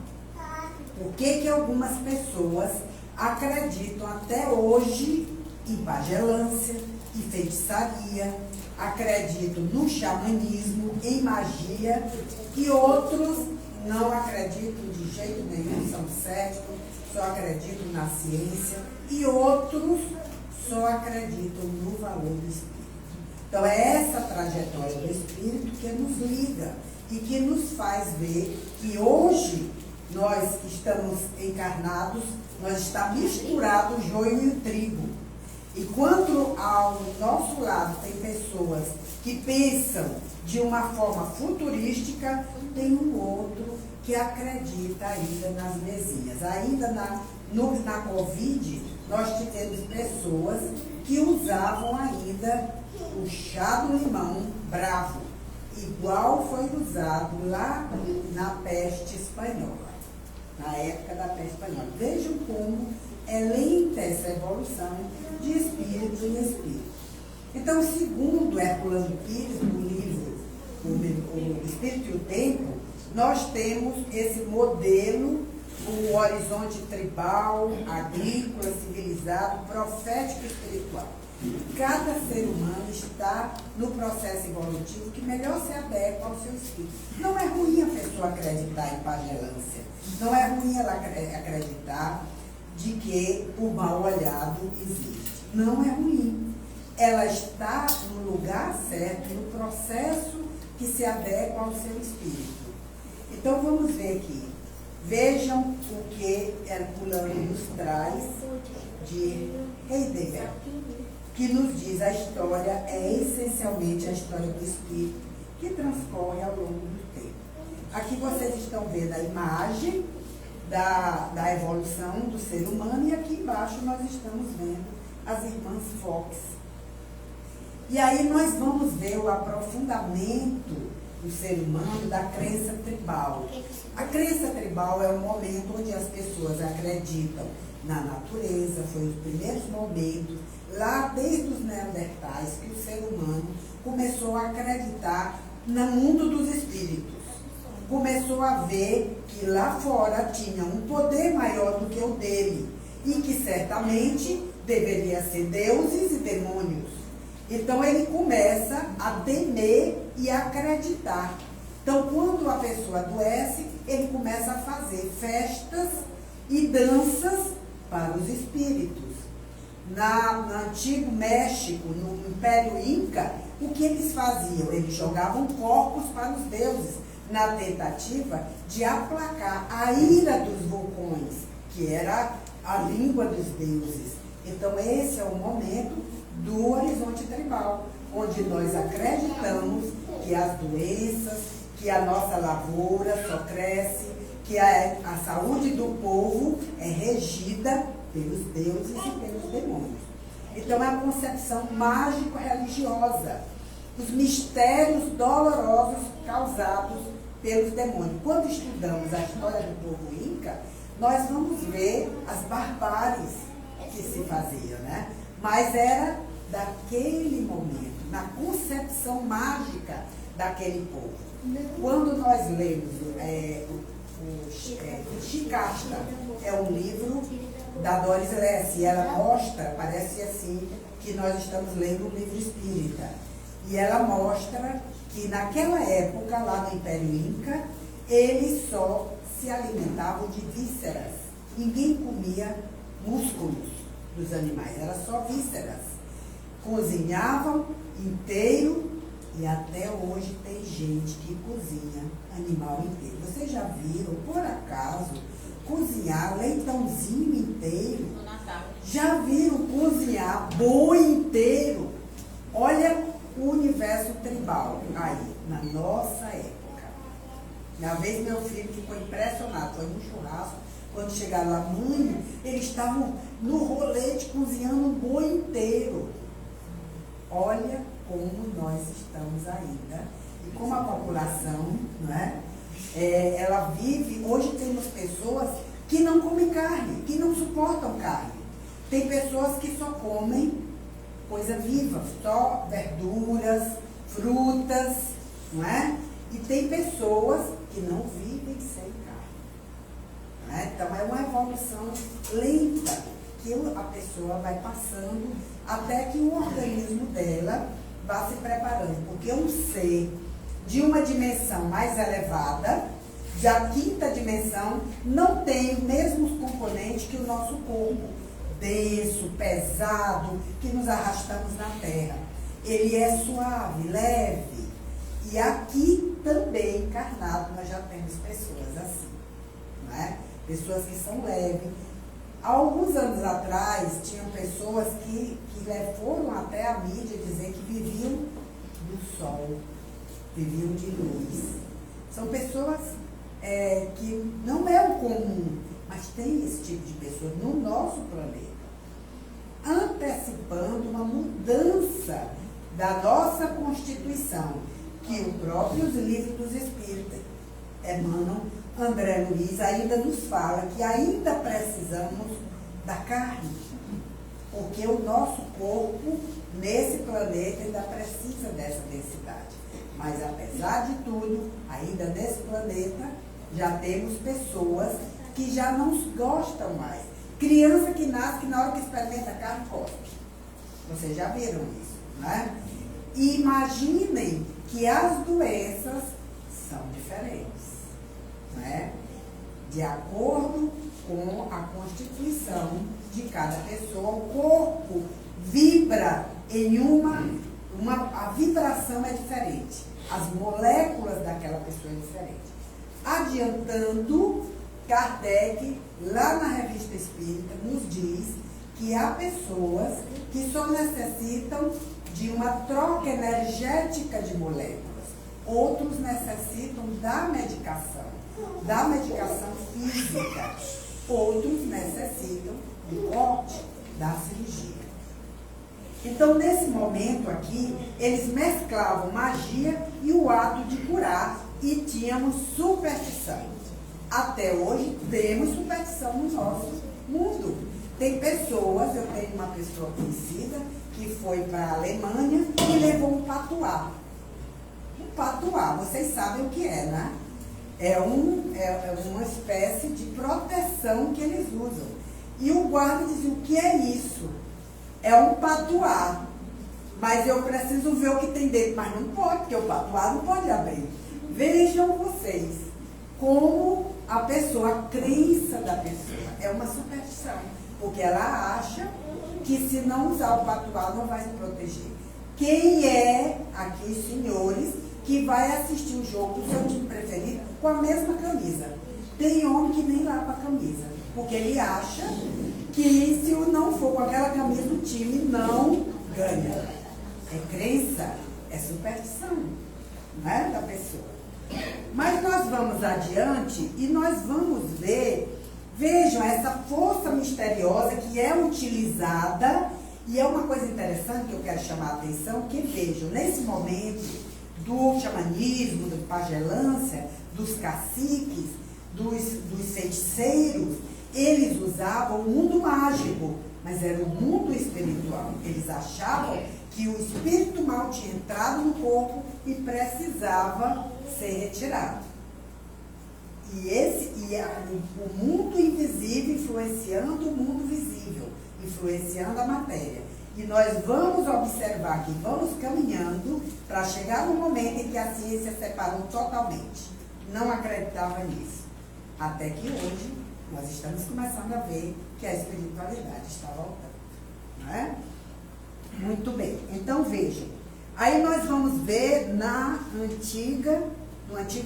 por que algumas pessoas acreditam até hoje em pagelância, em feitiçaria, acreditam no xamanismo, em magia, e outros não acreditam de jeito nenhum, são céticos, só acreditam na ciência, e outros só acreditam no valor do espírito. Então, é essa trajetória do espírito que nos liga e que nos faz ver que hoje, nós que estamos encarnados, nós está misturado o joio e o trigo. Enquanto ao nosso lado tem pessoas que pensam de uma forma futurística, tem um outro que acredita ainda nas mesinhas. Ainda na Covid, nós tivemos pessoas que usavam ainda o chá do limão bravo, igual foi usado lá na peste espanhola, na época da peste espanhola. Vejam como é lenta essa evolução de espírito em espírito. Então, segundo Herculano Pires, no livro O Espírito e o Tempo, nós temos esse modelo, o horizonte tribal, agrícola, civilizado, profético e espiritual. Cada ser humano está no processo evolutivo que melhor se adequa ao seu espírito. Não é ruim a pessoa acreditar em pagelância. Não é ruim ela acreditar de que o mal olhado existe. Não é ruim. Ela está no lugar certo, no processo que se adequa ao seu espírito. Então vamos ver aqui. Vejam o que Herculano nos traz de Heidegger, que nos diz a história é essencialmente a história do espírito que transcorre ao longo do tempo. Aqui vocês estão vendo a imagem da evolução do ser humano e aqui embaixo nós estamos vendo as irmãs Fox. E aí nós vamos ver o aprofundamento do ser humano da crença tribal. A crença tribal é o momento onde as pessoas acreditam na natureza, foi os primeiros momentos, lá desde os neandertais, que o ser humano começou a acreditar no mundo dos espíritos. Começou a ver que lá fora tinha um poder maior do que o dele e que certamente deveria ser deuses e demônios. Então ele começa a temer e a acreditar. Então quando a pessoa adoece, ele começa a fazer festas e danças para os espíritos. No antigo México, no Império Inca, o que eles faziam? Eles jogavam corpos para os deuses, na tentativa de aplacar a ira dos vulcões, que era a língua dos deuses. Então esse é o momento do horizonte tribal, onde nós acreditamos que as doenças, que a nossa lavoura só cresce, que a saúde do povo é regida pelos deuses e pelos demônios. Então é uma concepção mágico-religiosa, os mistérios dolorosos causados pelos demônios. Quando estudamos a história do povo Inca, nós vamos ver as barbáries que se faziam, né? Mas era daquele momento, na concepção mágica daquele povo. Quando nós lemos Shikasta, é um livro da Doris Lessa, e ela mostra, parece assim, que nós estamos lendo um livro espírita. E ela mostra que naquela época, lá no Império Inca, eles só se alimentavam de vísceras. Ninguém comia músculos dos animais, era só vísceras. Cozinhavam inteiro, e até hoje tem gente que cozinha animal inteiro. Vocês já viram, por acaso, cozinhar leitãozinho inteiro? No Natal. Já viram cozinhar boi inteiro? Olha o universo tribal aí, na nossa época. Uma vez meu filho ficou impressionado, foi num churrasco, quando chegaram lá, mãe, eles estavam no rolete cozinhando um boi inteiro. Olha como nós estamos ainda, e como a população, não é? Ela vive, hoje temos pessoas que não comem carne, que não suportam carne. Tem pessoas que só comem coisa viva, só verduras, frutas, não é? E tem pessoas que não vivem sem carne. Não é? Então é uma evolução lenta que a pessoa vai passando até que o organismo dela vá se preparando. Porque um ser de uma dimensão mais elevada, da quinta dimensão, não tem os mesmos componentes que o nosso corpo, denso, pesado, que nos arrastamos na terra. Ele é suave, leve. E aqui também, encarnado, nós já temos pessoas assim, não é? Pessoas que são leves. Há alguns anos atrás, tinham pessoas que foram até a mídia dizer que viviam do sol, viviam de luz. São pessoas que não é o comum, mas tem esse tipo de pessoa no nosso planeta, antecipando uma mudança da nossa Constituição, que os próprios livros dos Espíritas, Emmanuel, André Luiz, ainda nos fala que ainda precisamos da carne, porque o nosso corpo, nesse planeta, ainda precisa dessa densidade. Mas, apesar de tudo, ainda nesse planeta, já temos pessoas que já não gostam mais. Criança que nasce, que na hora que experimenta a carne, cospe. Vocês já viram isso, né? E imaginem que as doenças são diferentes, né? De acordo com a constituição de cada pessoa, o corpo vibra em a vibração é diferente. As moléculas daquela pessoa é diferente. Adiantando, Kardec, lá na Revista Espírita, nos diz que há pessoas que só necessitam de uma troca energética de moléculas. Outros necessitam da medicação física. Outros necessitam do corte, da cirurgia. Então, nesse momento aqui, eles mesclavam magia e o ato de curar, e tínhamos superstição. Até hoje temos superstição no nosso mundo. Tem pessoas, eu tenho uma pessoa conhecida que foi para a Alemanha e levou um patuá. Um patuá, vocês sabem o que é, né? É uma espécie de proteção que eles usam. E o guarda dizia, o que é isso? É um patuá. Mas eu preciso ver o que tem dentro. Mas não pode, porque o patuá não pode abrir. Vejam vocês como a pessoa, a crença da pessoa é uma superstição. Porque ela acha que se não usar o patuá não vai se proteger. Quem é aqui, senhores, que vai assistir o jogo do seu time preferido com a mesma camisa? Tem homem que nem lava a camisa, porque ele acha que se não for com aquela camisa o time não ganha. É crença, é superstição, não é, da pessoa. Mas nós vamos adiante e nós vamos ver, vejam, essa força misteriosa que é utilizada, e é uma coisa interessante que eu quero chamar a atenção, que vejam, nesse momento do xamanismo, da pagelância, dos caciques, dos feiticeiros, eles usavam o mundo mágico, mas era o mundo espiritual. Eles achavam que o espírito mal tinha entrado no corpo e precisava ser retirado. O mundo invisível influenciando o mundo visível, influenciando a matéria. E nós vamos observar que vamos caminhando para chegar no momento em que a ciência separou totalmente. Não acreditava nisso. Até que hoje nós estamos começando a ver que a espiritualidade está voltando. Não é? Muito bem. Então vejam. Aí nós vamos ver no Antigo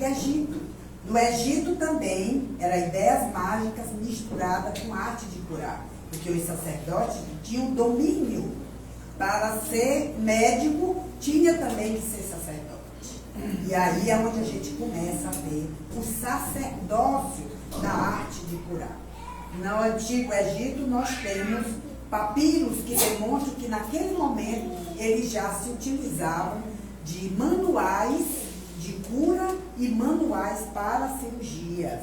Egito. No Egito também eram ideias mágicas misturadas com arte de curar. Porque os sacerdotes tinham domínio. Para ser médico, tinha também que ser sacerdote. E aí é onde a gente começa a ver o sacerdócio da arte de curar. No Antigo Egito, nós temos papiros que demonstram que naquele momento eles já se utilizavam de manuais de cura e manuais para cirurgias.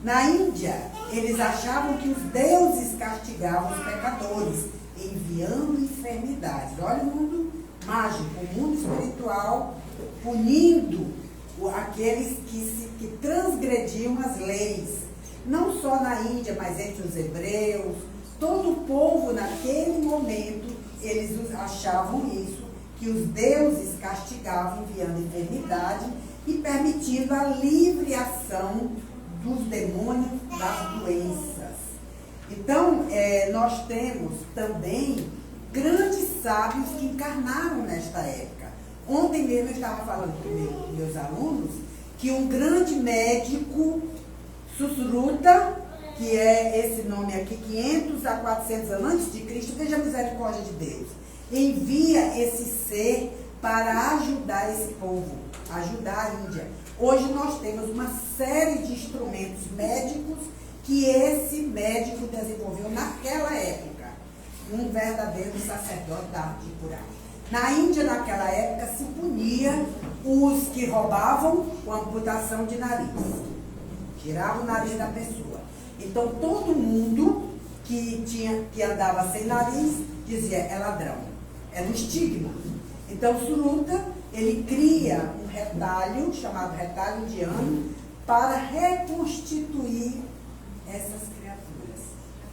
Na Índia, eles achavam que os deuses castigavam os pecadores, enviando enfermidades. Olha o mundo mágico, o mundo espiritual, punindo aqueles que transgrediam as leis. Não só na Índia, mas entre os hebreus, todo o povo naquele momento, eles achavam isso, que os deuses castigavam enviando enfermidade e permitindo a livre ação dos demônios, das doenças. Então, nós temos também grandes sábios que encarnaram nesta época. Ontem mesmo eu estava falando com meus alunos que um grande médico, Susruta, que é esse nome aqui, 500 a 400 anos antes de Cristo, veja a misericórdia de Deus, envia esse ser para ajudar esse povo, ajudar a Índia. Hoje nós temos uma série de instrumentos médicos que esse médico desenvolveu naquela época. Um verdadeiro sacerdote da arte de curar. Na Índia, naquela época, se punia os que roubavam com amputação de nariz. Tirava o nariz da pessoa. Então, todo mundo que andava sem nariz dizia, é ladrão. Era um estigma. Então, Suruta, ele cria um retalho, chamado retalho indiano, para reconstituir essas criaturas,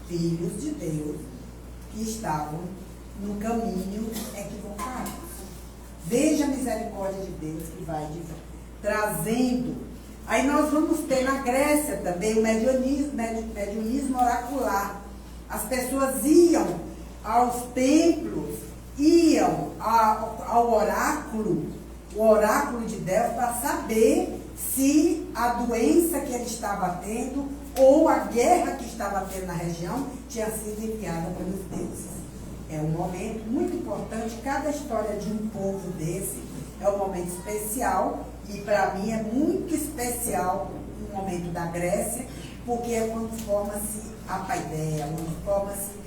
filhos de Deus, que estavam no caminho equivocado. Veja a misericórdia de Deus que vai trazendo. Aí nós vamos ter na Grécia também o mediunismo oracular. As pessoas iam aos templos, iam ao oráculo, o oráculo de Deus, para saber se a doença que ele estava tendo ou a guerra que estava tendo na região tinha sido enviada pelos deuses. É um momento muito importante. Cada história de um povo desse é um momento especial, e para mim é muito especial o momento da Grécia, porque é quando forma-se a paideia, quando forma-se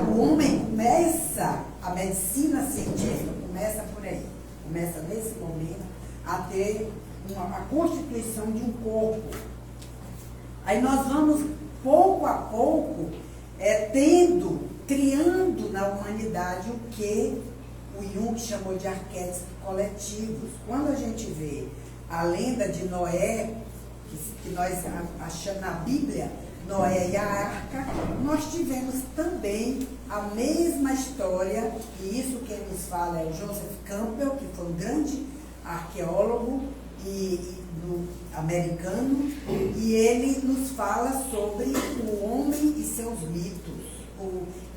o homem começa, a medicina científica começa por aí, começa nesse momento a ter a constituição de um corpo. Aí nós vamos, pouco a pouco, criando na humanidade o que o Jung chamou de arquétipos coletivos. Quando a gente vê a lenda de Noé, que nós achamos na Bíblia, Noé e a Arca, nós tivemos também a mesma história, e isso quem nos fala é o Joseph Campbell, que foi um grande arqueólogo americano, e ele nos fala sobre o homem e seus mitos.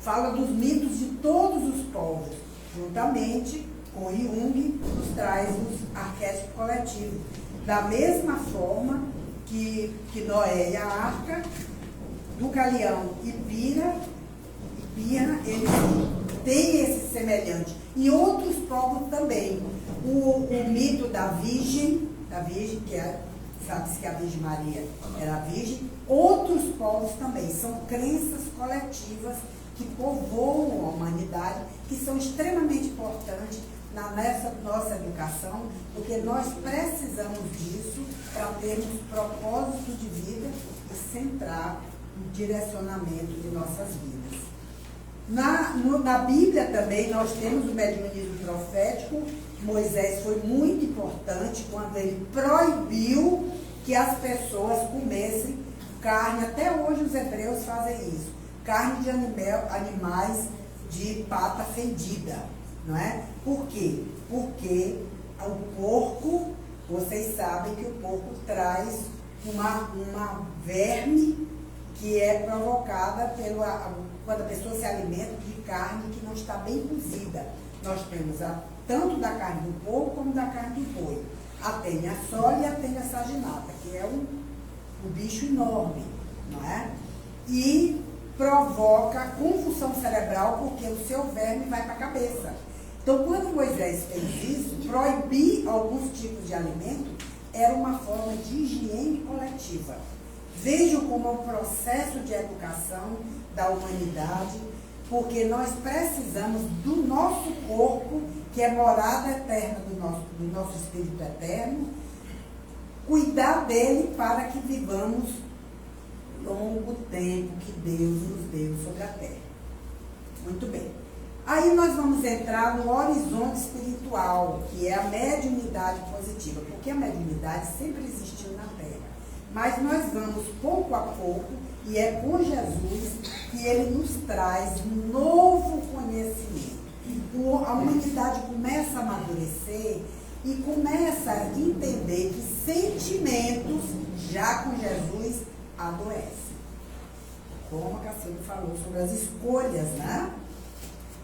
Fala dos mitos de todos os povos, juntamente com Jung, nos traz os arquétipos coletivos. Da mesma forma que Noé e a Arca, do Galeão e Pira, eles têm esse semelhante. E outros povos também. O mito da Virgem, que sabe-se que a Virgem Maria era virgem. Outros povos também. São crenças coletivas que povoam a humanidade, que são extremamente importantes na nossa educação, porque nós precisamos disso para termos propósito de vida e centrar o direcionamento de nossas vidas. Na Bíblia também nós temos o mediunismo profético. Moisés foi muito importante quando ele proibiu que as pessoas comessem carne. Até hoje os hebreus fazem isso. Carne de animais de pata fendida, não é? Por quê? Porque o porco, vocês sabem que o porco traz uma verme que é provocada quando a pessoa se alimenta de carne que não está bem cozida. Nós temos tanto da carne do porco como da carne do boi. A tenha sole e a tenha saginata, que é um bicho enorme, não é? E provoca confusão cerebral porque o seu verme vai para a cabeça. Então, quando Moisés fez isso, proibir alguns tipos de alimento era uma forma de higiene coletiva. Vejam como é um processo de educação da humanidade, porque nós precisamos do nosso corpo, que é morada eterna do nosso espírito eterno, cuidar dele para que vivamos longo tempo que Deus nos deu sobre a terra. Muito bem. Aí nós vamos entrar no horizonte espiritual, que é a mediunidade positiva, porque a mediunidade sempre existiu na Terra. Mas nós vamos pouco a pouco, e é com Jesus que ele nos traz um novo conhecimento. A humanidade começa a amadurecer e começa a entender que sentimentos, já com Jesus, adoecem. Como a Cacilda falou sobre as escolhas, né?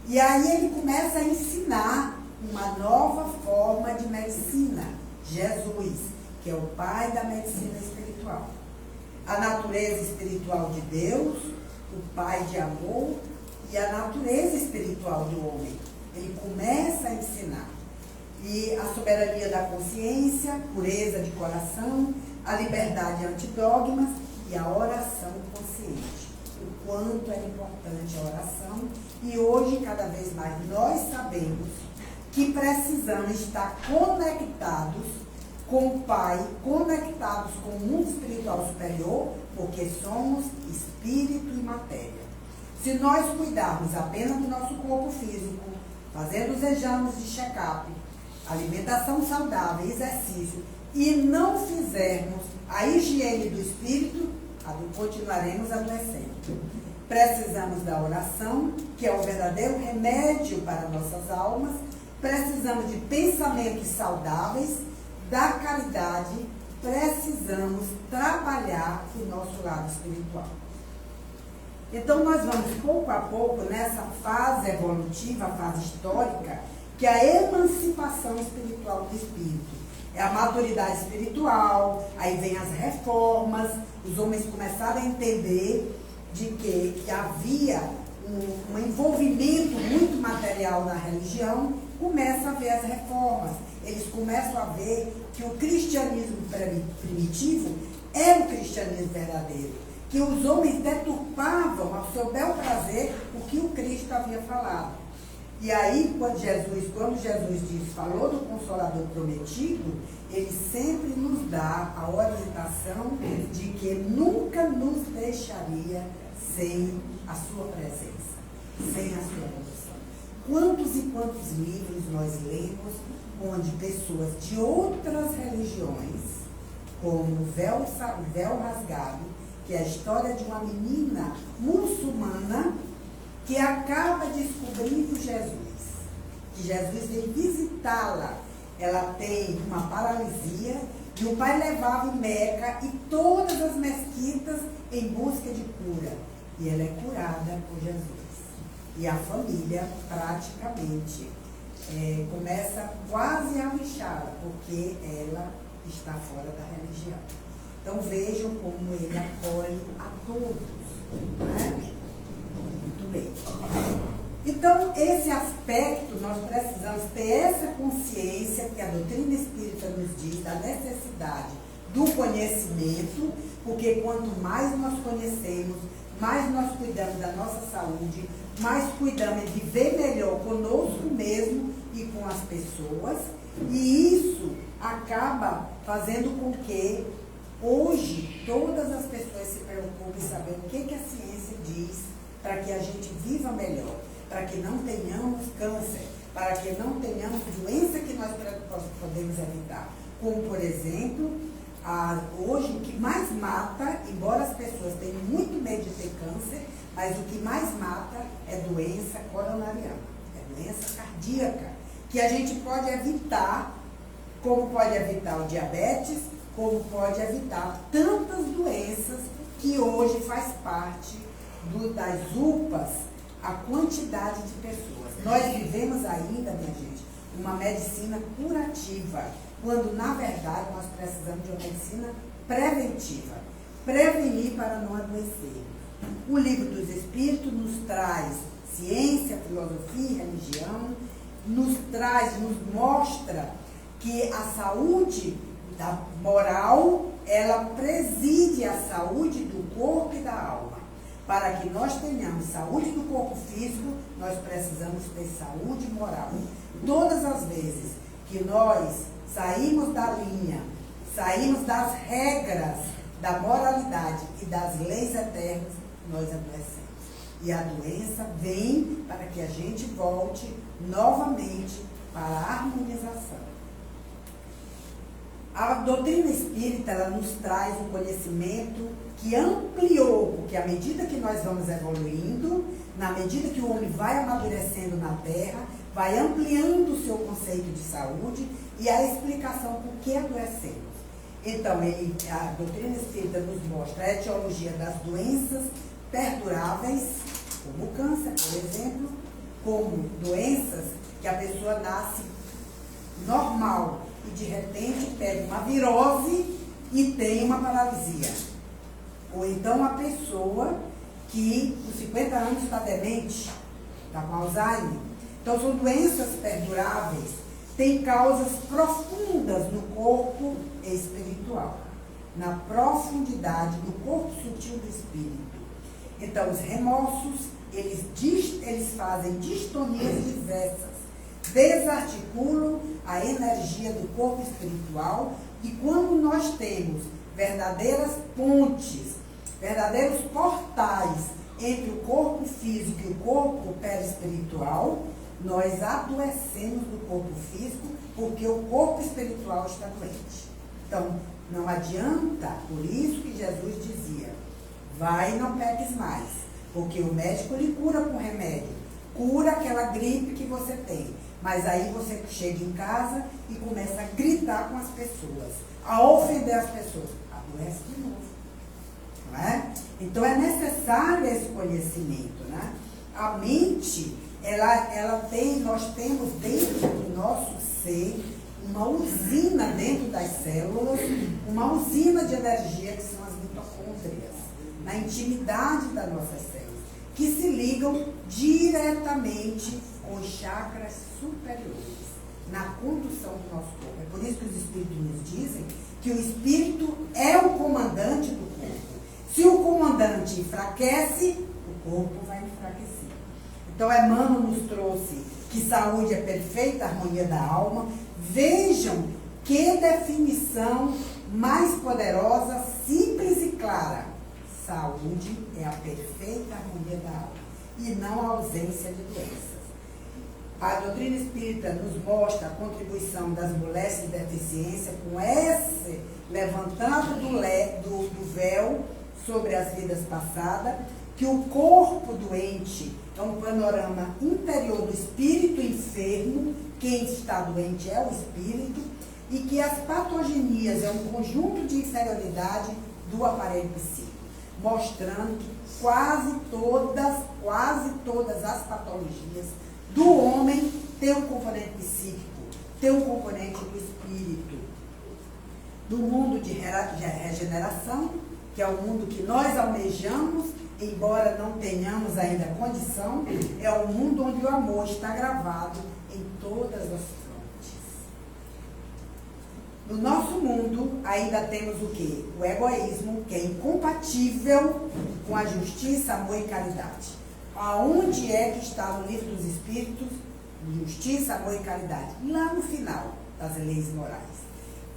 E aí ele começa a ensinar uma nova forma de medicina, Jesus, que é o pai da medicina espiritual. A natureza espiritual de Deus, o pai de amor, e a natureza espiritual do homem. Ele começa a ensinar. E a soberania da consciência, pureza de coração, a liberdade antidogmas e a oração consciente. O quanto é importante a oração. E hoje, cada vez mais, nós sabemos que precisamos estar conectados com o Pai, conectados com o mundo espiritual superior, porque somos espírito e matéria. Se nós cuidarmos apenas do nosso corpo físico, fazendo os exames de check-up, alimentação saudável, exercício, e não fizermos a higiene do espírito, continuaremos adoecendo. Precisamos da oração, que é o verdadeiro remédio para nossas almas. Precisamos de pensamentos saudáveis, da caridade. Precisamos trabalhar o nosso lado espiritual. Então, nós vamos pouco a pouco nessa fase evolutiva, fase histórica, que é a emancipação espiritual do espírito. É a maturidade espiritual, aí vem as reformas, os homens começaram a entender de que havia um envolvimento muito material na religião, começa a ver as reformas. Eles começam a ver que o cristianismo primitivo era o cristianismo verdadeiro, que os homens deturpavam ao seu bel prazer o que o Cristo havia falado. E aí, quando Jesus falou do Consolador prometido, ele sempre nos dá a orientação de que nunca nos deixaria sem a sua presença, sem a sua condução. Quantos e quantos livros nós lemos onde pessoas de outras religiões, como o véu rasgado, que é a história de uma menina muçulmana que acaba descobrindo Jesus, que Jesus veio visitá-la. Ela tem uma paralisia e o pai levava em Meca e todas as mesquitas em busca de cura. E ela é curada por Jesus. E a família praticamente começa quase a lixá-la, porque ela está fora da religião. Então vejam como ele acolhe a todos, não é? Muito bem. Então, esse aspecto, nós precisamos ter essa consciência que a doutrina espírita nos diz, da necessidade do conhecimento, porque quanto mais nós conhecemos, mais nós cuidamos da nossa saúde, mais cuidamos de viver melhor conosco mesmo e com as pessoas, e isso acaba fazendo com que hoje todas as pessoas se preocupem em saber o que a ciência diz para que a gente viva melhor, para que não tenhamos câncer, para que não tenhamos doença que nós podemos evitar. Como, por exemplo, hoje o que mais mata, embora as pessoas tenham muito medo de ter câncer, mas o que mais mata é doença coronariana, é doença cardíaca, que a gente pode evitar, como pode evitar o diabetes, como pode evitar tantas doenças que hoje faz parte das UPAs, a quantidade de pessoas. Nós vivemos ainda, minha gente, uma medicina curativa, quando na verdade nós precisamos de uma medicina preventiva. Prevenir para não adoecer. O Livro dos Espíritos nos traz ciência, filosofia, religião, nos mostra que a saúde moral, ela preside a saúde do corpo e da alma. Para que nós tenhamos saúde do corpo físico, nós precisamos ter saúde moral. Todas as vezes que nós saímos da linha, saímos das regras da moralidade e das leis eternas, nós adoecemos. E a doença vem para que a gente volte novamente para a harmonização. A doutrina espírita, ela nos traz um conhecimento que ampliou, porque à medida que nós vamos evoluindo, na medida que o homem vai amadurecendo na Terra, vai ampliando o seu conceito de saúde e a explicação por que adoecemos. Então, a doutrina espírita nos mostra a etiologia das doenças perduráveis, como o câncer, por exemplo, como doenças que a pessoa nasce normal e de repente pega uma virose e tem uma paralisia. Ou então uma pessoa que com 50 anos está demente, está com Alzheimer. Então são doenças perduráveis, têm causas profundas no corpo espiritual, na profundidade do corpo sutil do espírito. Então os remorsos, eles fazem distonias diversas, desarticulam a energia do corpo espiritual, e quando nós temos verdadeiras pontes, verdadeiros portais entre o corpo físico e o corpo perispiritual, nós adoecemos do corpo físico porque o corpo espiritual está doente. Então, não adianta, por isso que Jesus dizia, vai e não peques mais, porque o médico lhe cura com remédio, cura aquela gripe que você tem, mas aí você chega em casa e começa a gritar com as pessoas, a ofender as pessoas, adoece de novo, não é? Então é necessário esse conhecimento, né? A mente, nós temos dentro do nosso ser uma usina dentro das células, uma usina de energia que são as mitocôndrias, na intimidade das nossas células, que se ligam diretamente com os chakras superiores, na condução do nosso corpo. É por isso que os espíritos nos dizem que o espírito é o comandante do corpo. Se o comandante enfraquece, o corpo vai enfraquecer. Então, Emmanuel nos trouxe que saúde é perfeita harmonia da alma. Vejam que definição mais poderosa, simples e clara. Saúde é a perfeita harmonia da alma e não a ausência de doenças. A doutrina espírita nos mostra a contribuição das moléstias e deficiência com esse levantado do véu sobre as vidas passadas, que o corpo doente é um panorama interior do espírito enfermo, quem está doente é o espírito, e que as patogenias é um conjunto de inferioridade do aparelho psíquico, mostrando que quase todas as patologias do homem tem um componente psíquico, tem um componente do espírito. Do mundo de regeneração, que é o mundo que nós almejamos, embora não tenhamos ainda condição, é o mundo onde o amor está gravado em todas as frontes. No nosso mundo, ainda temos o quê? O egoísmo, que é incompatível com a justiça, amor e caridade. Aonde é que está no Livro dos Espíritos? Justiça, amor e caridade. Lá no final das leis morais.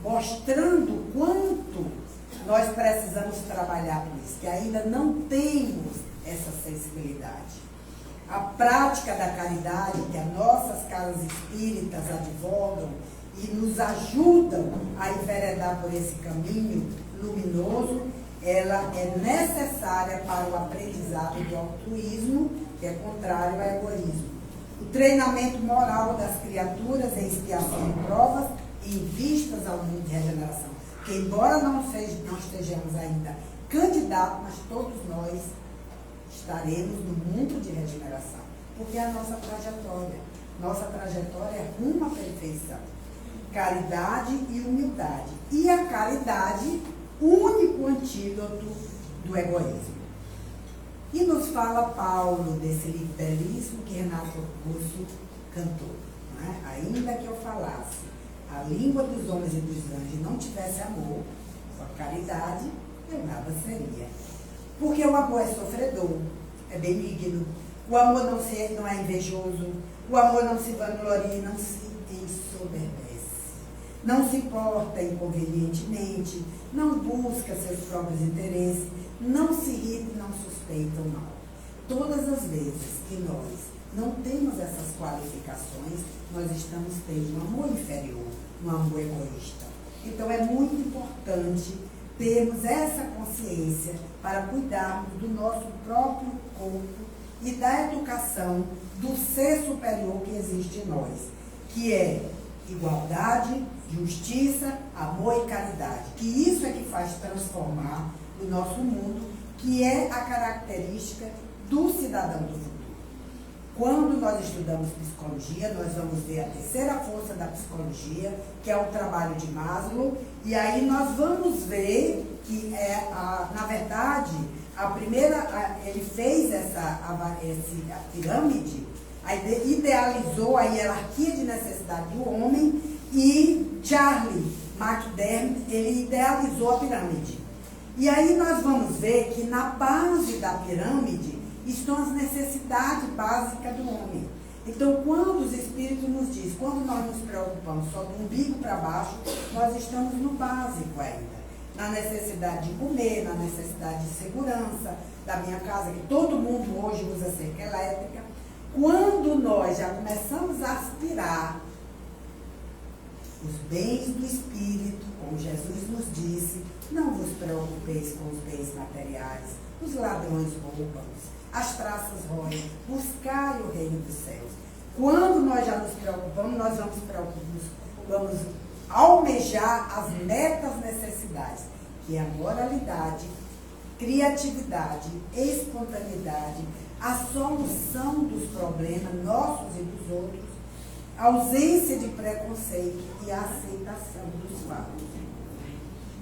Mostrando quanto nós precisamos trabalhar por isso, que ainda não temos essa sensibilidade. A prática da caridade que as nossas casas espíritas advogam e nos ajudam a enveredar por esse caminho luminoso, ela é necessária para o aprendizado do altruísmo, que é contrário ao egoísmo. O treinamento moral das criaturas em expiação de provas e em vistas ao mundo de regeneração. Que embora não estejamos ainda candidatos, mas todos nós estaremos no mundo de regeneração. Porque é a nossa trajetória. Nossa trajetória é rumo à perfeição. Caridade e humildade. E a caridade, único antídoto do egoísmo. E nos fala Paulo desse livro belíssimo que Renato Russo cantou. Não é? Ainda que eu falasse a língua dos homens e dos anjos e não tivesse amor, com a caridade, eu nada seria. Porque o amor é sofredor, é benigno. O amor não é invejoso. O amor não se vangloria, não se ensoberbece. Não se importa inconvenientemente, não busca seus próprios interesses, não se irrita e não suspeita o mal. Todas as vezes que nós não temos essas qualificações, nós estamos tendo um amor inferior, um amor egoísta. Então é muito importante termos essa consciência para cuidarmos do nosso próprio corpo e da educação do ser superior que existe em nós, que é igualdade, justiça, amor e caridade. Que isso é que faz transformar o nosso mundo, que é a característica do cidadão do futuro. Quando nós estudamos psicologia, nós vamos ver a terceira força da psicologia, que é o trabalho de Maslow, e aí nós vamos ver que, na verdade, ele fez a pirâmide, idealizou a hierarquia de necessidade do homem, e Charlie McDermott, ele idealizou a pirâmide. E aí nós vamos ver que na base da pirâmide estão as necessidades básicas do homem. Então, quando os espíritos nos dizem, quando nós nos preocupamos só do umbigo para baixo, nós estamos no básico ainda. Na necessidade de comer, na necessidade de segurança da minha casa, que todo mundo hoje usa cerca elétrica. Quando nós já começamos a aspirar os bens do espírito, como Jesus nos disse, não vos preocupeis com os bens materiais, os ladrões roubam, as traças roem, buscai o reino dos céus. Quando nós já nos preocupamos, nós vamos almejar as metas necessidades, que é a moralidade, criatividade, espontaneidade, a solução dos problemas nossos e dos outros, ausência de preconceito e a aceitação dos fatos.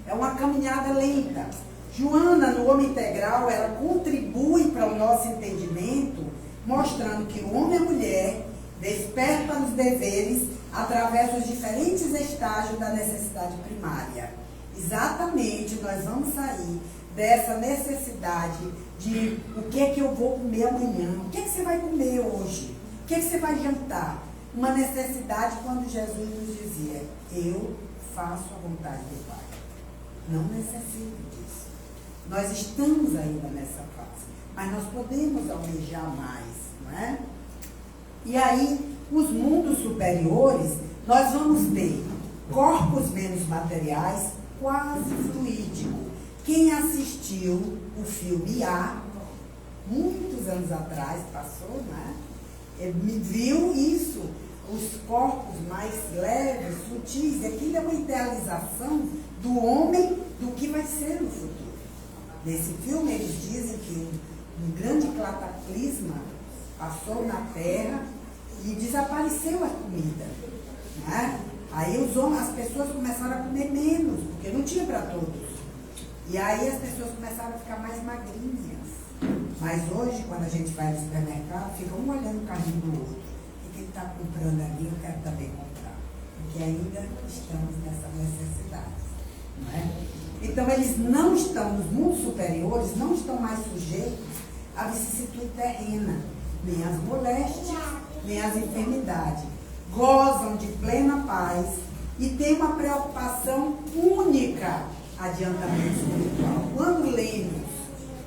É uma caminhada lenta. Joana, no Homem Integral, ela contribui para o nosso entendimento, mostrando que o homem e a mulher despertam os deveres através dos diferentes estágios da necessidade primária. Exatamente, nós vamos sair dessa necessidade de o que é que eu vou comer amanhã, o que é que você vai comer hoje, o que é que você vai jantar. Uma necessidade quando Jesus nos dizia, eu faço a vontade do Pai. Não necessito disso. Nós estamos ainda nessa fase, mas nós podemos almejar mais, não é? E aí, os mundos superiores, nós vamos ter corpos menos materiais, quase fluídico. Quem assistiu o filme A, muitos anos atrás, passou, né? Viu isso, os corpos mais leves, sutis, aquilo é uma idealização do homem do que vai ser no futuro. Nesse filme eles dizem que um grande cataclisma passou na terra e desapareceu a comida, né? Aí as pessoas começaram a comer menos, porque não tinha para todos. E aí as pessoas começaram a ficar mais magrinhas. Mas hoje, quando a gente vai no supermercado, fica um olhando o carrinho do outro. O que ele está comprando ali, eu quero também comprar. Porque ainda estamos nessa necessidade. Não é? Então, eles não estão, nos mundos superiores, não estão mais sujeitos à vicissitude terrena, nem às moléstias, nem às enfermidades. Gozam de plena paz e têm uma preocupação única, adiantamento espiritual. Quando lemos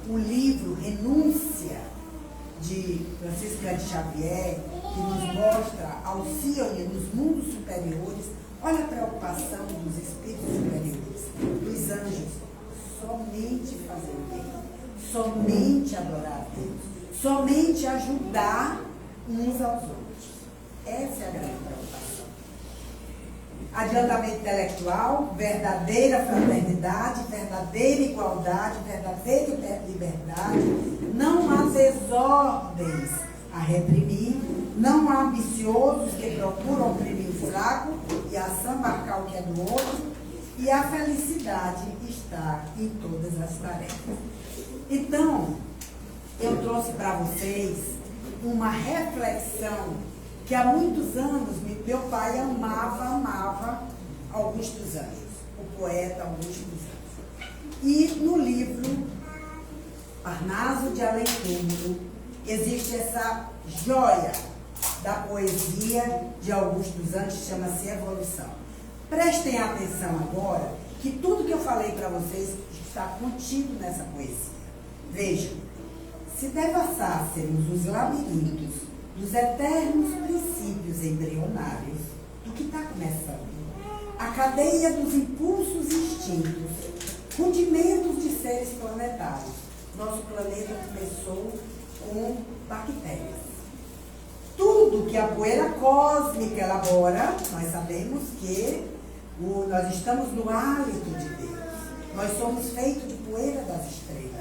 o livro Renúncia, de Francisco de Xavier, que nos mostra Alcione nos mundos superiores, olha a preocupação dos espíritos superiores, dos anjos, somente fazer o bem, somente adorar a Deus, somente ajudar uns aos outros. Essa é a grande preocupação. Adiantamento intelectual, verdadeira fraternidade, verdadeira igualdade, verdadeira liberdade. Não há desordens a reprimir, não há ambiciosos que procuram oprimir o fraco e assambarcar o que é do outro, e a felicidade está em todas as tarefas. Então, eu trouxe para vocês uma reflexão que há muitos anos meu pai amava Augusto dos Anjos, o poeta Augusto dos Anjos. E no livro Parnaso de Além Túmulo existe essa joia da poesia de Augusto dos Anjos, que chama-se Evolução. Prestem atenção agora que tudo que eu falei para vocês está contido nessa poesia. Vejam, se devassássemos os labirintos dos eternos princípios embrionários do que está começando, a cadeia dos impulsos e instintos, rudimentos de seres planetários, nosso planeta começou com bactérias. Tudo que a poeira cósmica elabora, nós sabemos que nós estamos no hálito de Deus. Nós somos feitos de poeira das estrelas.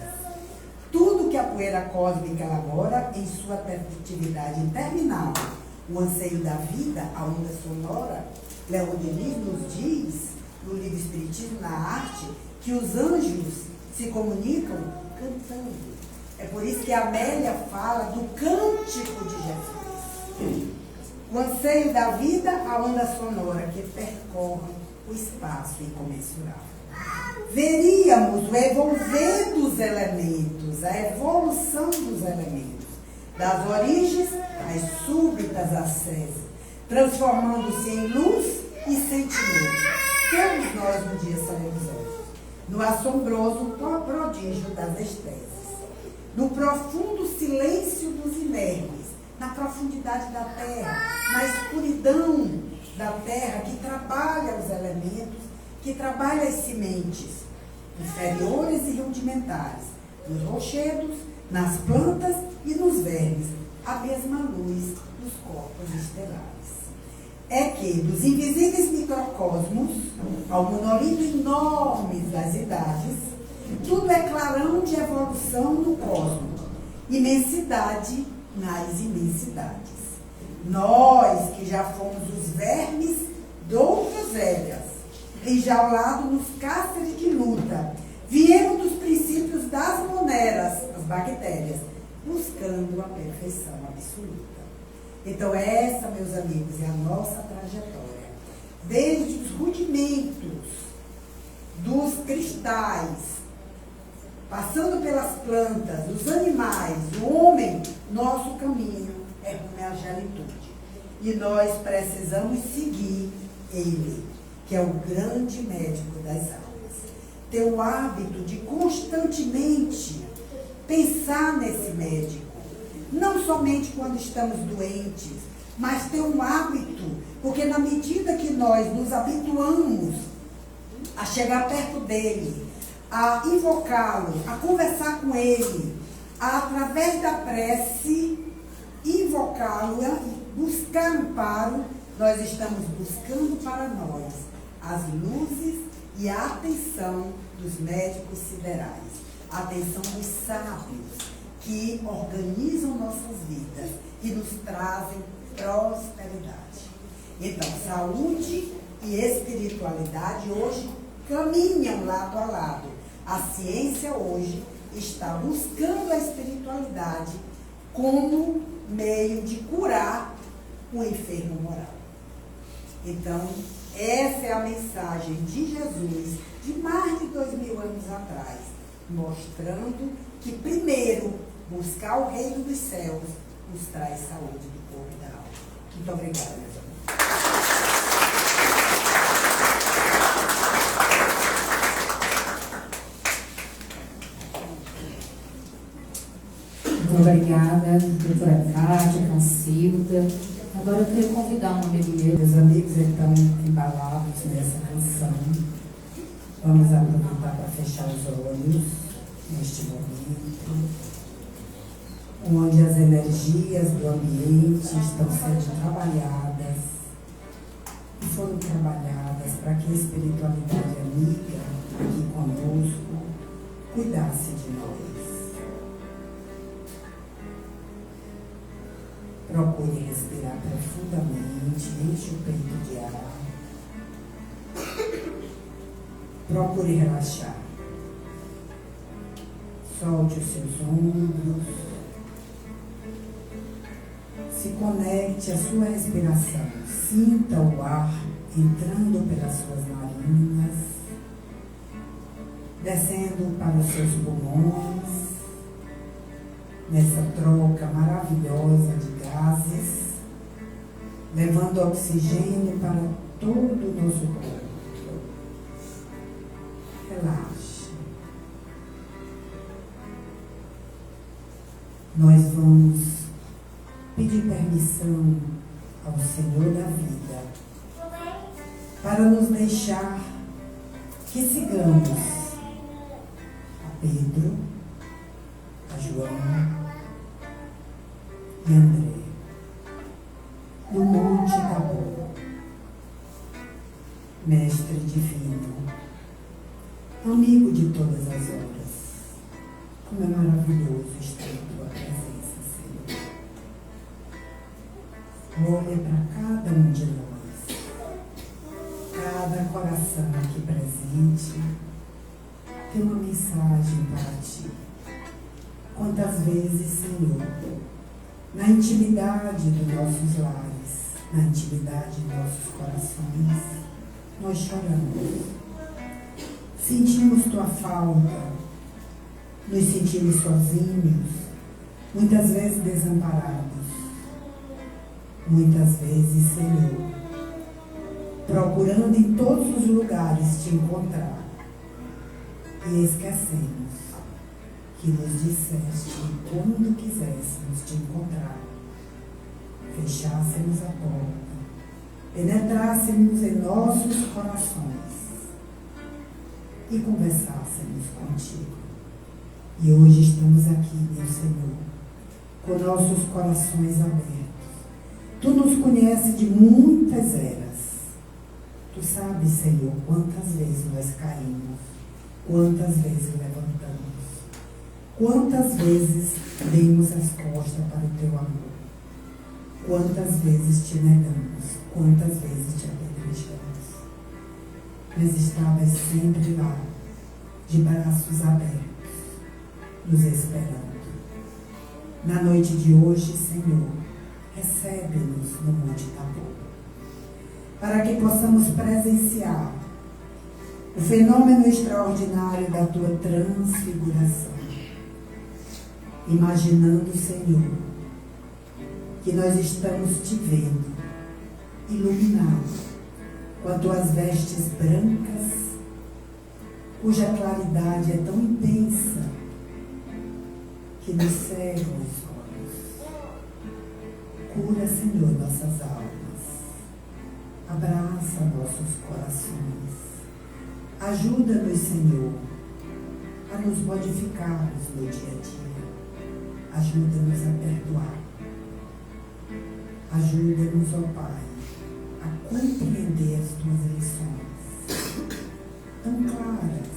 Tudo que a poeira cósmica elabora em sua perpetuidade interminável, o anseio da vida, a onda sonora, Leon Denis nos diz, no livro Espiritismo na Arte, que os anjos se comunicam cantando. É por isso que a Amélia fala do cântico de Jesus. O anseio da vida, a onda sonora que percorre o espaço incomensurável. Veríamos o evolver dos elementos, a evolução dos elementos, das origens às súbitas acessos, transformando-se em luz e sentimento. Todos nós um dia seremos anjos, no assombroso prodígio das estrelas, no profundo silêncio dos inermes, na profundidade da terra, na escuridão da terra que trabalha os elementos, que trabalha as sementes inferiores e rudimentares, nos rochedos, nas plantas e nos vermes, a mesma luz dos corpos estelares. É que dos invisíveis microcosmos ao monolito enorme das idades, tudo é clarão de evolução no cosmos, imensidade nas imensidades. Nós que já fomos os vermes de outras eras, enjaulados nos cárceres de luta, viemos dos princípios das moneras, as bactérias, buscando a perfeição absoluta. Então essa, meus amigos, é a nossa trajetória. Desde os rudimentos dos cristais, passando pelas plantas, os animais, o homem, nosso caminho é rumo à angelitude. E nós precisamos seguir ele, que é o grande médico das almas. Ter o hábito de constantemente pensar nesse médico. Não somente quando estamos doentes, mas ter um hábito, porque na medida que nós nos habituamos a chegar perto dele, a invocá-lo, a conversar com ele, a, através da prece, invocá-lo, buscar amparo, nós estamos buscando para nós as luzes e a atenção dos médicos siderais, a atenção dos sábios que organizam nossas vidas e nos trazem prosperidade. Então, saúde e espiritualidade hoje caminham lado a lado. A ciência hoje está buscando a espiritualidade como meio de curar o enfermo moral. Então, essa é a mensagem de Jesus de mais de 2000 anos atrás, mostrando que primeiro buscar o reino dos céus nos traz saúde do corpo e da alma. Muito obrigada, meus amigos. Muito obrigada, doutora Cátia, Cacilda. Agora eu queria convidar um amigo meu. Meus amigos estão embalados nessa canção. Vamos aproveitar para fechar os olhos neste momento, onde as energias do ambiente estão sendo trabalhadas e foram trabalhadas para que a espiritualidade amiga aqui conosco cuidasse de nós. Procure respirar profundamente, enche o peito de ar. Procure relaxar. Solte os seus ombros. Se conecte à sua respiração. Sinta o ar entrando pelas suas narinas, descendo para os seus pulmões, nessa troca maravilhosa de gases, levando oxigênio para todo o nosso corpo. Relaxe. Nós vamos pedir permissão ao Senhor da vida para nos deixar que sigamos a Pedro, a João e André no Monte Tabor. Mestre Divino, amigo de todas as horas, como é maravilhoso estar em tua presença, Senhor. Olha para cada um de nós, cada coração aqui presente tem uma mensagem para ti. Quantas vezes, Senhor, na intimidade dos nossos lares, na intimidade de nossos corações, nós choramos. Sentimos tua falta, nos sentimos sozinhos, muitas vezes desamparados. Muitas vezes, Senhor, procurando em todos os lugares te encontrar. E esquecemos que nos disseste quando quiséssemos te encontrar, fechássemos a porta, penetrássemos em nossos corações e conversássemos contigo. E hoje estamos aqui, meu Senhor, com nossos corações abertos. Tu nos conheces de muitas eras. Tu sabes, Senhor, quantas vezes nós caímos, quantas vezes levantamos, quantas vezes demos as costas para o teu amor, quantas vezes te negamos, quantas vezes te apedrejamos. Mas estavas sempre lá, de braços abertos, nos esperando. Na noite de hoje, Senhor, recebe-nos no Monte Tabor, para que possamos presenciar o fenômeno extraordinário da tua transfiguração, imaginando, Senhor, que nós estamos te vendo, iluminado com as tuas vestes brancas, cuja claridade é tão intensa que nos cegam os olhos. Cura, Senhor, nossas almas. Abraça nossos corações. Ajuda-nos, Senhor, a nos modificarmos no dia a dia. Ajuda-nos a perdoar. Ajuda-nos, ó Pai, a compreender as tuas lições. Tão claras,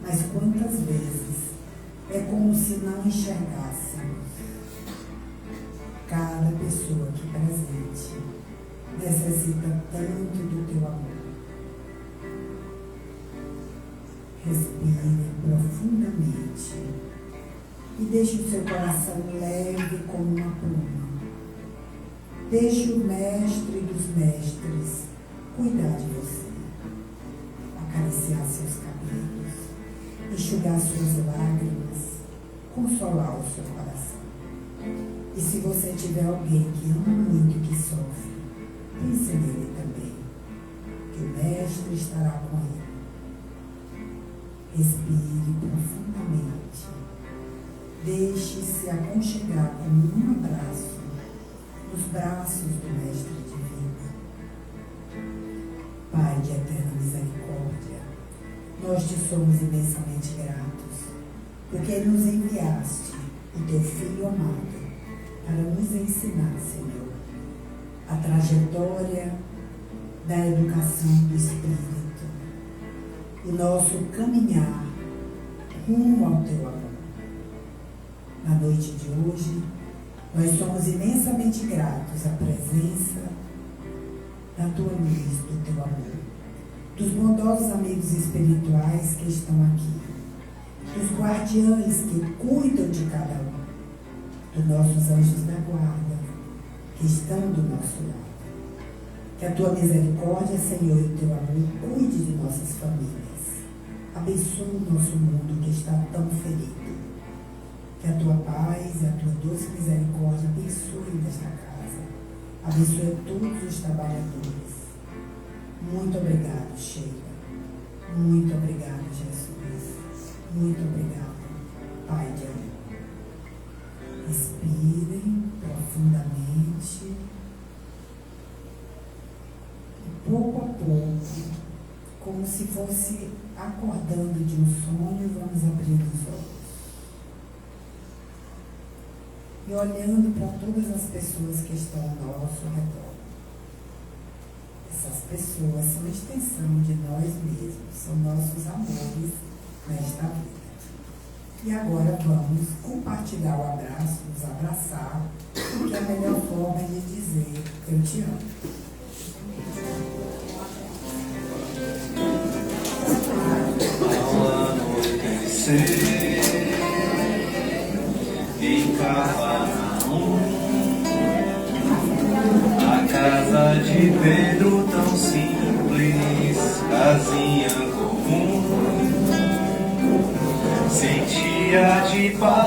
mas quantas vezes é como se não enxergássemos. Cada pessoa aqui presente necessita tanto do teu amor. Respire profundamente e deixe o seu coração leve como uma pluma. Deixe o mestre dos mestres cuidar de você, acariciar seus cabelos, enxugar suas lágrimas, consolar o seu coração. E se você tiver alguém que ama muito e que sofre, pense nele também, que o mestre estará com ele. Respire profundamente. Deixe-se aconselhar aconchegar com um abraço nos braços do Mestre Divino. Pai de eterna misericórdia, nós te somos imensamente gratos, porque nos enviaste o teu Filho amado para nos ensinar, Senhor, a trajetória da educação do Espírito, o nosso caminhar rumo ao teu amor. Na noite de hoje, nós somos imensamente gratos à presença da tua luz, do teu amor, dos bondosos amigos espirituais que estão aqui, dos guardiães que cuidam de cada um, dos nossos anjos da guarda que estão do nosso lado. Que a tua misericórdia, Senhor, e o teu amor cuide de nossas famílias. Abençoe o nosso mundo que está tão ferido. Que a tua paz e a tua doce misericórdia abençoe nesta casa. Abençoe todos os trabalhadores. Muito obrigado, Sheila. Muito obrigado, Jesus. Muito obrigado, Pai de amor. Respirem profundamente. E pouco a pouco, como se fosse acordando de um sonho, vamos abrir os olhos. E olhando para todas as pessoas que estão ao nosso redor. Essas pessoas são extensão de nós mesmos, são nossos amores nesta vida. E agora vamos compartilhar o abraço, nos abraçar, porque é a melhor forma de dizer eu te amo. Ao anoitecer, em Cafarnaum, a casa de Pedro tão simples, casinha comum, sentia de paz